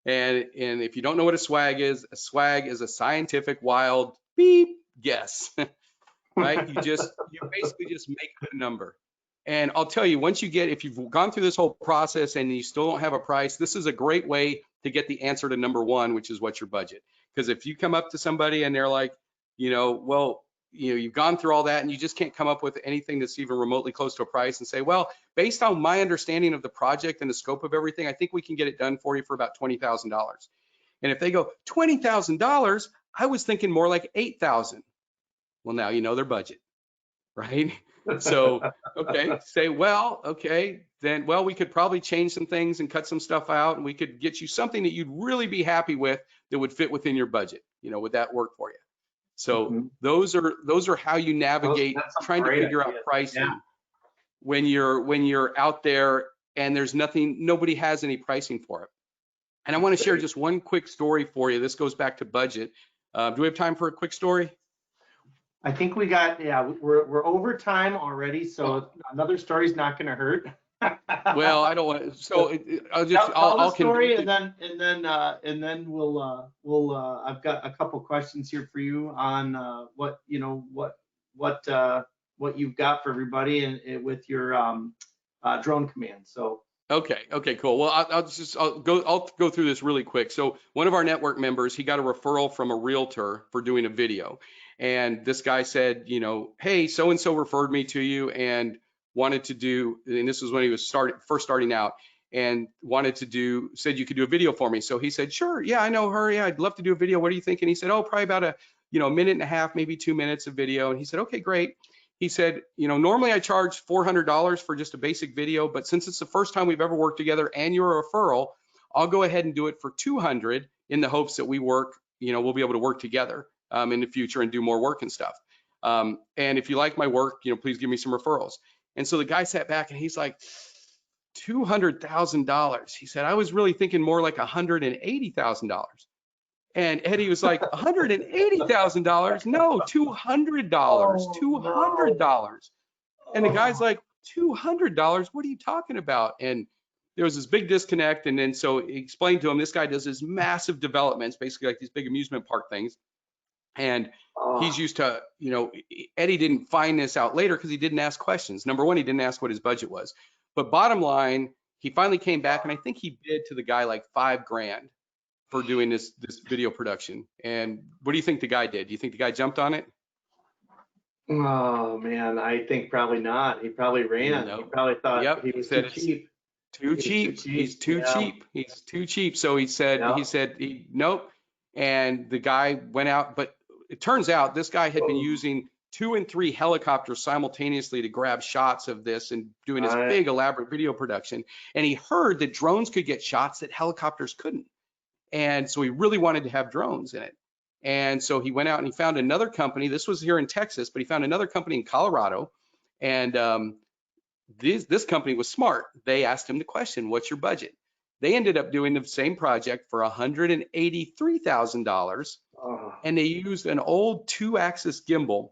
[SPEAKER 2] And if you don't know what a swag is a scientific wild beep guess, right? You basically just make a number. And I'll tell you, if you've gone through this whole process and you still don't have a price, this is a great way to get the answer to number one, which is what's your budget. Because if you come up to somebody and they're like, well, you've gone through all that and you just can't come up with anything that's even remotely close to a price, and say, well, based on my understanding of the project and the scope of everything, I think we can get it done for you for about $20,000. And if they go, $20,000, I was thinking more like $8,000. Well, now you know their budget, right? So, okay, say, well, okay, then, well, we could probably change some things and cut some stuff out, and we could get you something that you'd really be happy with that would fit within your budget. Would that work for you? So those are how you navigate trying to figure out pricing when you're out there and there's nobody has any pricing for it. And I want to share just one quick story for you. This goes back to budget. Do we have time for a quick story?
[SPEAKER 1] I think we got, we're over time already, so another story's not going to hurt.
[SPEAKER 2] Well, I don't want to. So I'll
[SPEAKER 1] tell the story, and then we'll I've got a couple questions here for you on what you've got for everybody and with your drone command. So.
[SPEAKER 2] Okay, cool. Well, I'll go through this really quick. So one of our network members, he got a referral from a realtor for doing a video. And this guy said, hey, so-and-so referred me to you and wanted to do, and this was when he was first starting out, and said you could do a video for me. So he said, sure, yeah, I know her. Yeah, I'd love to do a video. What do you think? And he said, oh, probably about a minute and a half, maybe 2 minutes of video. And he said, okay, great. He said, normally I charge $400 for just a basic video, but since it's the first time we've ever worked together and you're a referral, I'll go ahead and do it for $200 in the hopes that we'll be able to work together in the future and do more work and stuff. And if you like my work, please give me some referrals. And so the guy sat back and he's like, $200,000. He said, I was really thinking more like $180,000. And Eddie was like, $180,000? No, $200. $200. And the guy's like, $200? What are you talking about? And there was this big disconnect. And then so he explained to him, this guy does this massive developments, basically like these big amusement park things. And he's used to, Eddie didn't find this out later because he didn't ask questions. Number one, he didn't ask what his budget was. But bottom line, he finally came back and I think he bid to the guy like $5,000 for doing this video production. And what do you think the guy did? Do you think the guy jumped on it?
[SPEAKER 1] Oh man, I think probably not. He probably ran. He probably thought he was too cheap.
[SPEAKER 2] Too cheap. He's too cheap. He's too cheap. So he said, nope. And the guy went out, but it turns out this guy had been using 2 and 3 helicopters simultaneously to grab shots of this and doing this big elaborate video production. And he heard that drones could get shots that helicopters couldn't. And so he really wanted to have drones in it. And so he went out and he found another company. This was here in Texas, but he found another company in Colorado. And this company was smart. They asked him the question, what's your budget? They ended up doing the same project for $183,000. And they used an old 2-axis gimbal.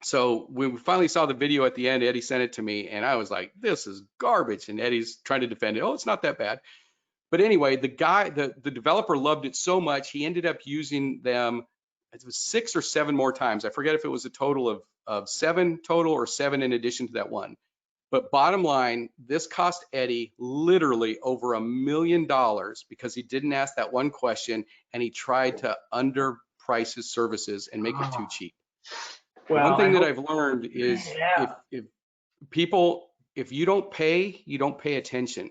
[SPEAKER 2] So when we finally saw the video at the end, Eddie sent it to me, and I was like, this is garbage. And Eddie's trying to defend it. Oh, it's not that bad. But anyway, the developer loved it so much, he ended up using them, it was 6 or 7 more times. I forget if it was a total of 7 total or 7 in addition to that one. But bottom line, this cost Eddie literally over $1 million because he didn't ask that one question and he tried to underprice his services and make it too cheap.
[SPEAKER 1] Well,
[SPEAKER 2] One
[SPEAKER 1] I
[SPEAKER 2] thing that
[SPEAKER 1] hope,
[SPEAKER 2] I've learned is
[SPEAKER 1] yeah.
[SPEAKER 2] if people, if you don't pay attention,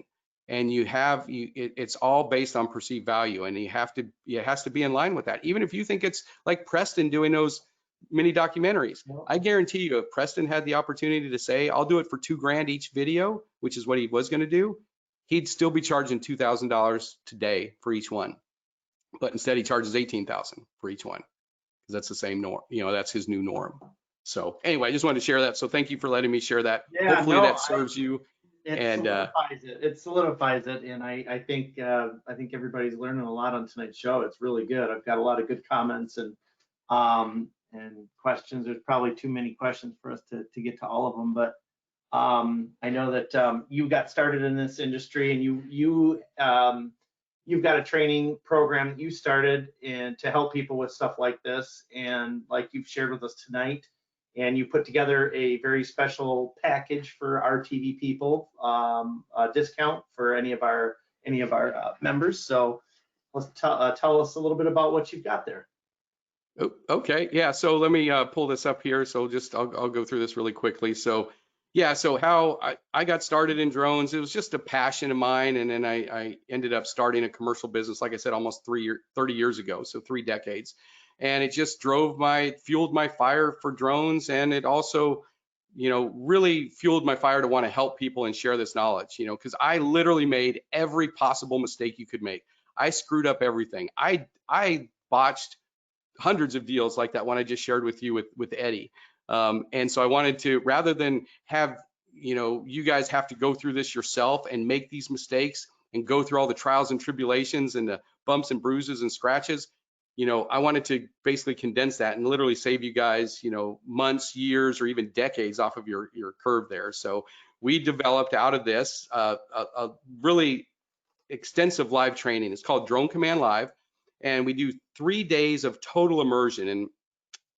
[SPEAKER 2] and it's all based on perceived value, and it has to be in line with that. Even if you think it's like Preston doing those mini documentaries, I guarantee you, if Preston had the opportunity to say, I'll do it for $2,000 each video, which is what he was going to do, he'd still be charging $2,000 today for each one. But instead, he charges $18,000 for each one, because that's the same norm. That's his new norm. So anyway, I just wanted to share that. So thank you for letting me share that.
[SPEAKER 1] Yeah,
[SPEAKER 2] Hopefully
[SPEAKER 1] no,
[SPEAKER 2] that serves you.
[SPEAKER 1] It
[SPEAKER 2] And
[SPEAKER 1] solidifies it. It solidifies it, and I think everybody's learning a lot on tonight's show. It's really good. I've got a lot of good comments and questions. There's probably too many questions for us to get to all of them, but I know that you got started in this industry, and you've got a training program that you started to help people with stuff like this, and like you've shared with us tonight. And you put together a very special package for our TV people, a discount for any of our members. So let's tell us a little bit about what you've got there.
[SPEAKER 2] Okay, yeah. So let me pull this up here. So I'll go through this really quickly. So yeah, so how I got started in drones, it was just a passion of mine, and then I ended up starting a commercial business, like I said, almost 30 years ago, so 3 decades. And it just fueled my fire for drones, and it also, really fueled my fire to want to help people and share this knowledge, because I literally made every possible mistake you could make. I screwed up everything. I botched hundreds of deals like that one I just shared with you with Eddie. And so I wanted to, rather than have, you guys have to go through this yourself and make these mistakes and go through all the trials and tribulations and the bumps and bruises and scratches, I wanted to basically condense that and literally save you guys, months, years, or even decades off of your curve there. So we developed out of this a really extensive live training. It's called Drone Command Live, and we do 3 days of total immersion. And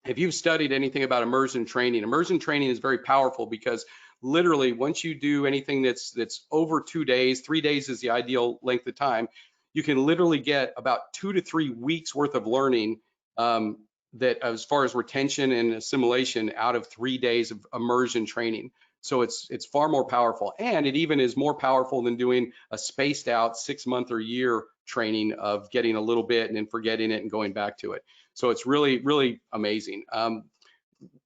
[SPEAKER 2] if you've studied anything about immersion training is very powerful, because literally once you do anything that's over 2 days, 3 days is the ideal length of time, you can literally get about 2 to 3 weeks worth of learning, that as far as retention and assimilation out of 3 days of immersion training. So it's far more powerful, and it even is more powerful than doing a spaced out 6-month or year training of getting a little bit and then forgetting it and going back to it. So it's really, really amazing.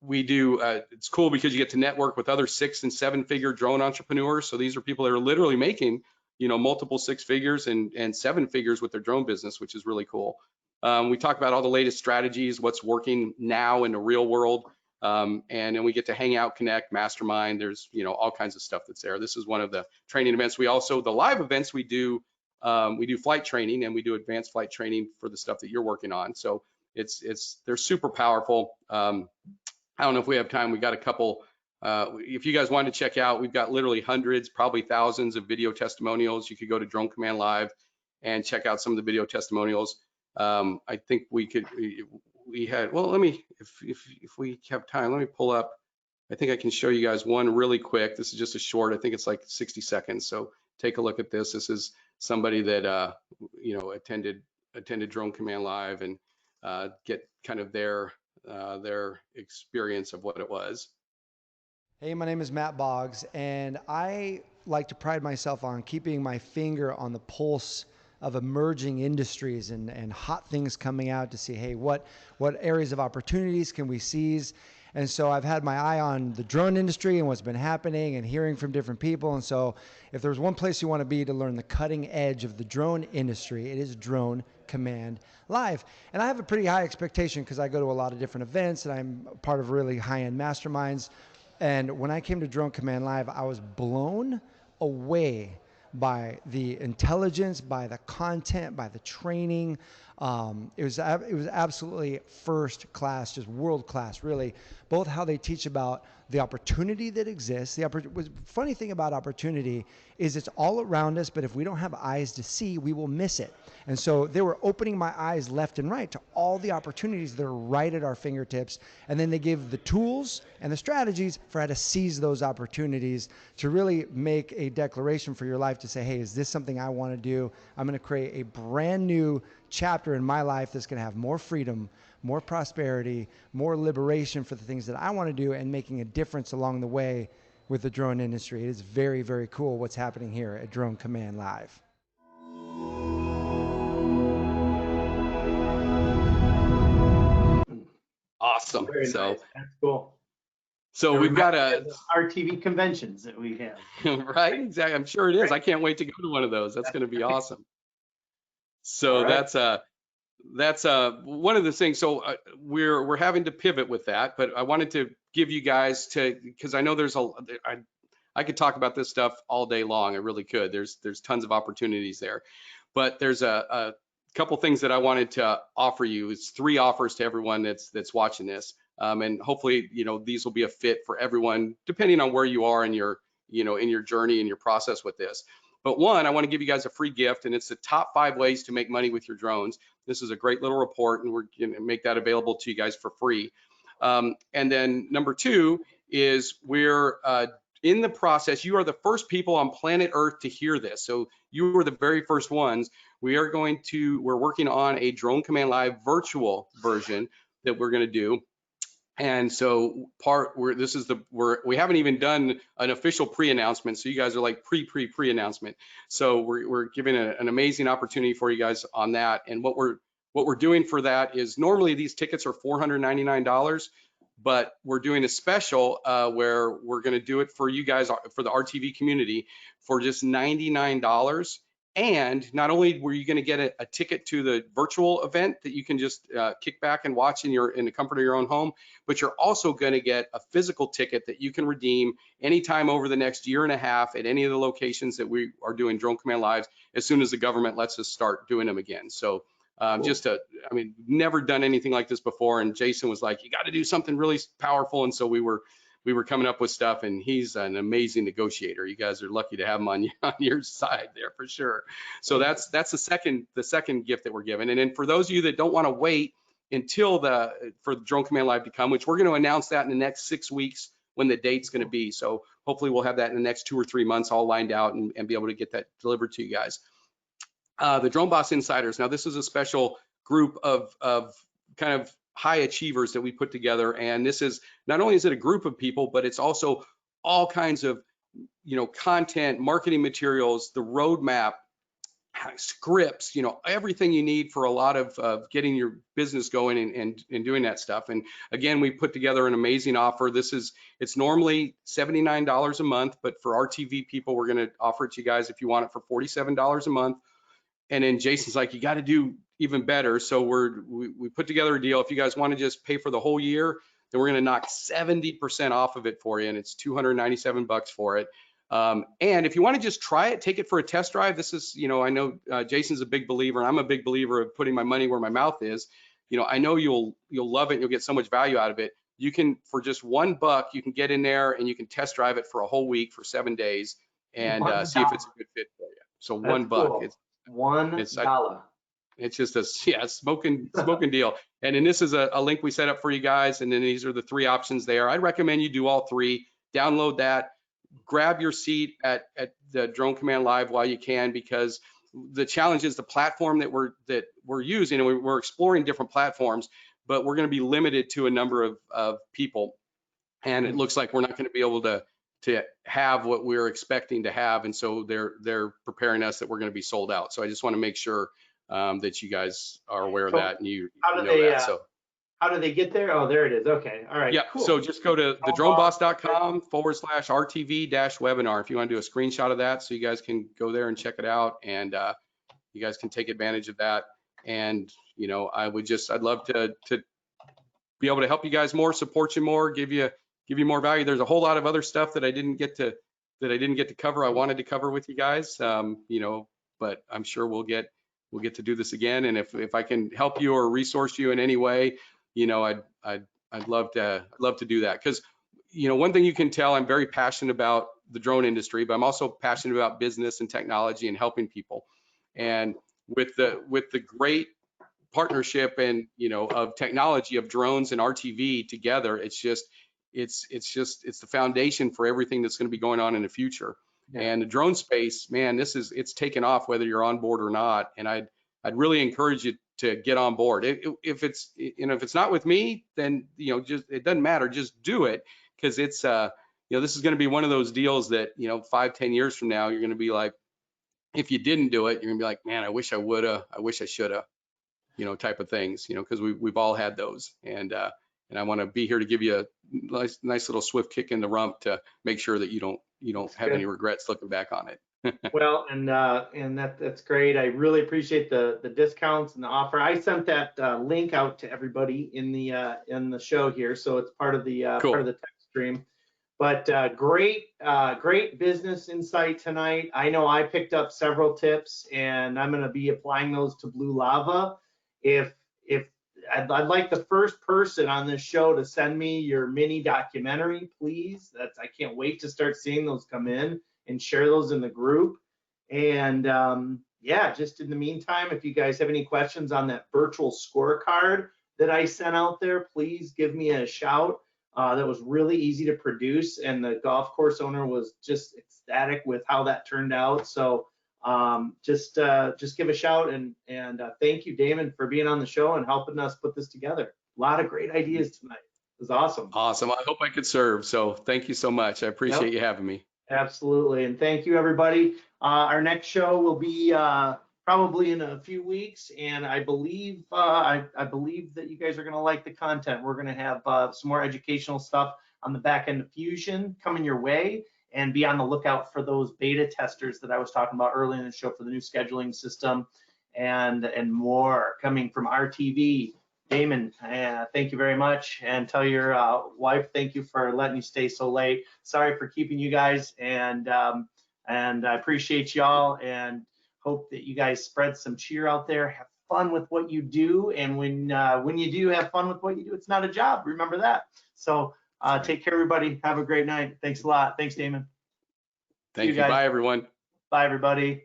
[SPEAKER 2] We do, it's cool because you get to network with other 6- and 7-figure drone entrepreneurs. So these are people that are literally making, multiple 6 figures and 7 figures with their drone business, which is really cool. We talk about all the latest strategies, what's working now in the real world. And then we get to hang out, connect, mastermind. There's, all kinds of stuff that's there. This is one of the training events. We also, the live events we do flight training, and we do advanced flight training for the stuff that you're working on. So they're super powerful. I don't know if we have time. We got a couple. If you guys want to check out, we've got literally hundreds, probably thousands of video testimonials. You could go to Drone Command Live and check out some of the video testimonials. I think we had, well, let me, if we have time, let me pull up. I think I can show you guys one really quick. This is just a short, I think it's like 60 seconds. So take a look at this. This is somebody that, attended Drone Command Live, and get kind of their experience of what it was.
[SPEAKER 3] Hey, my name is Matt Boggs, and I like to pride myself on keeping my finger on the pulse of emerging industries and hot things coming out to see, hey, what areas of opportunities can we seize? And so I've had my eye on the drone industry and what's been happening and hearing from different people. And so if there's one place you want to be to learn the cutting edge of the drone industry, it is Drone Command Live. And I have a pretty high expectation because I go to a lot of different events and I'm part of really high-end masterminds. And when I came to Drone Command Live, I was blown away by the intelligence, by the content, by the training. It was absolutely first class, just world class, really. Both how they teach about the opportunity that exists. The funny thing about opportunity is it's all around us, but if we don't have eyes to see, we will miss it. And so they were opening my eyes left and right to all the opportunities that are right at our fingertips. And then they give the tools and the strategies for how to seize those opportunities, to really make a declaration for your life to say, hey, is this something I want to do? I'm going to create a brand new chapter in my life that's going to have more freedom, more prosperity, more liberation for the things that I want to do, and making a difference along the way with the drone industry. It is very, very cool what's happening here at Drone Command Live.
[SPEAKER 2] Awesome.
[SPEAKER 1] Very
[SPEAKER 2] So,
[SPEAKER 1] nice. That's cool.
[SPEAKER 2] so
[SPEAKER 1] It
[SPEAKER 2] we've got
[SPEAKER 1] reminds me
[SPEAKER 2] a,
[SPEAKER 1] of the RTV conventions that we have.
[SPEAKER 2] right? Exactly. I'm sure it is. I can't wait to go to one of those. That's going to be awesome. So
[SPEAKER 1] All right.
[SPEAKER 2] that's one of the things. So we're having to pivot with that, but I wanted to give you guys because I know I could talk about this stuff all day long. I really could. There's tons of opportunities there, but there's a couple things that I wanted to offer you. It's 3 offers to everyone that's watching this, and hopefully these will be a fit for everyone depending on where you are in your in your journey and your process with this. But one, I want to give you guys a free gift, and it's the top 5 ways to make money with your drones. This is a great little report, and we're going to make that available to you guys for free. And then number 2 is we're in the process. You are the first people on planet Earth to hear this. So you were the very first ones. We're working on a Drone Command Live virtual version that we're going to do. And so we haven't even done an official pre-announcement. So you guys are like pre-announcement. So we're giving an amazing opportunity for you guys on that. And what we're doing for that is normally these tickets are $499, but we're doing a special where we're going to do it for you guys, for the RTV community, for just $99. And not only were you going to get a ticket to the virtual event that you can just kick back and watch in the comfort of your own home, but you're also going to get a physical ticket that you can redeem anytime over the next year and a half at any of the locations that we are doing Drone Command Lives as soon as the government lets us start doing them again. So cool. Never done anything like this before. And Jason was like, you got to do something really powerful. And so we were coming up with stuff, and he's an amazing negotiator. You guys are lucky to have him on your side there for sure. So that's the second gift that we're giving. And then for those of you that don't want to wait until for the Drone Command Live to come, which we're going to announce that in the next 6 weeks when the date's going to be. So hopefully we'll have that in the next 2 or 3 months all lined out and be able to get that delivered to you guys. The Drone Boss Insiders. Now this is a special group of kind of high achievers that we put together, and this is not only is it a group of people, but it's also all kinds of content, marketing materials, the roadmap, scripts, everything you need for a lot of getting your business going and doing that stuff. And again, we put together an amazing offer. It's normally $79 a month, but for RTV people, we're going to offer it to you guys if you want it for $47 a month. And then Jason's like, you got to do even better. So we put together a deal. If you guys want to just pay for the whole year, then we're going to knock 70% off of it for you, and it's $297 for it. And if you want to just try it, take it for a test drive. This is, I know Jason's a big believer, and I'm a big believer of putting my money where my mouth is. I know you'll love it, and you'll get so much value out of it. You can, for just $1, you can get in there and you can test drive it for a whole week for 7 days and see if it's a good fit for you. So $1.
[SPEAKER 1] Cool. $1.
[SPEAKER 2] It's just a smoking deal. And then this is a link we set up for you guys. And then these are the 3 options there. I'd recommend you do all 3. Download that. Grab your seat at the Drone Command Live while you can, because the challenge is the platform that we're using, and we're exploring different platforms, but we're going to be limited to a number of people. And it looks like we're not going to be able to have what we're expecting to have, and so they're preparing us that we're going to be sold out. So I just want to make sure that you guys are aware of that, and you know that. So
[SPEAKER 1] how do they get there? Oh, there it is. Okay, all right.
[SPEAKER 2] Yeah.
[SPEAKER 1] Cool.
[SPEAKER 2] So just go to thedroneboss.com/RTV-webinar if you want to do a screenshot of that, so you guys can go there and check it out, and you guys can take advantage of that. And I'd love to be able to help you guys more, support you more, give you more value. There's a whole lot of other stuff that I didn't get to cover. I wanted to cover with you guys, but I'm sure we'll get we'll get to do this again. And if I can help you or resource you in any way, you know, I'd love to do that. Because, you know, one thing you can tell, I'm very passionate about the drone industry, but I'm also passionate about business and technology and helping people. And with the great partnership and, you know, of technology of drones and RTV together, it's the foundation for everything that's going to be going on in the future. Yeah. And the drone space, man, it's taken off whether you're on board or not. And I'd really encourage you to get on board. If it's, you know, if it's not with me, then, you know, just, it doesn't matter, just do it. Because it's, you know, this is going to be one of those deals that, you know, 5-10 years from now, you're going to be like, if you didn't do it, you're going to be like, man, I wish I woulda, I wish I shoulda, you know, type of things, you know, because we've all had those. And I want to be here to give you a nice little swift kick in the rump to make sure that you don't have any regrets looking back on it.
[SPEAKER 1] Well, and that's great. I really appreciate the discounts and the offer. I sent that link out to everybody in the show here, so it's part of the
[SPEAKER 2] Cool.
[SPEAKER 1] part of the text stream. But great business insight tonight. I know I picked up several tips, and I'm going to be applying those to Blue Lava. If I'd like the first person on this show to send me your mini documentary, please. I can't wait to start seeing those come in and share those in the group. And yeah, just in the meantime, if you guys have any questions on that virtual scorecard that I sent out there, please give me a shout. That was really easy to produce, and the golf course owner was just ecstatic with how that turned out. So just give a shout, and thank you, Damon, for being on the show and helping us put this together. A lot of great ideas tonight. It was awesome.
[SPEAKER 2] Awesome. I hope I could serve. So thank you so much. I appreciate you having me.
[SPEAKER 1] Absolutely. And thank you, everybody. Our next show will be probably in a few weeks. And I believe I believe that you guys are going to like the content. We're going to have some more educational stuff on the back end of Fusion coming your way. And be on the lookout for those beta testers that I was talking about earlier in the show for the new scheduling system, and more coming from RTV. Damon, thank you very much, and tell your wife thank you for letting you stay so late. Sorry for keeping you guys, and I appreciate y'all, and hope that you guys spread some cheer out there. Have fun with what you do, and when you do have fun with what you do, it's not a job. Remember that. So take care, everybody. Have a great night. Thanks a lot. Thanks, Damon.
[SPEAKER 2] Thank you. Bye, everyone.
[SPEAKER 1] Bye, everybody.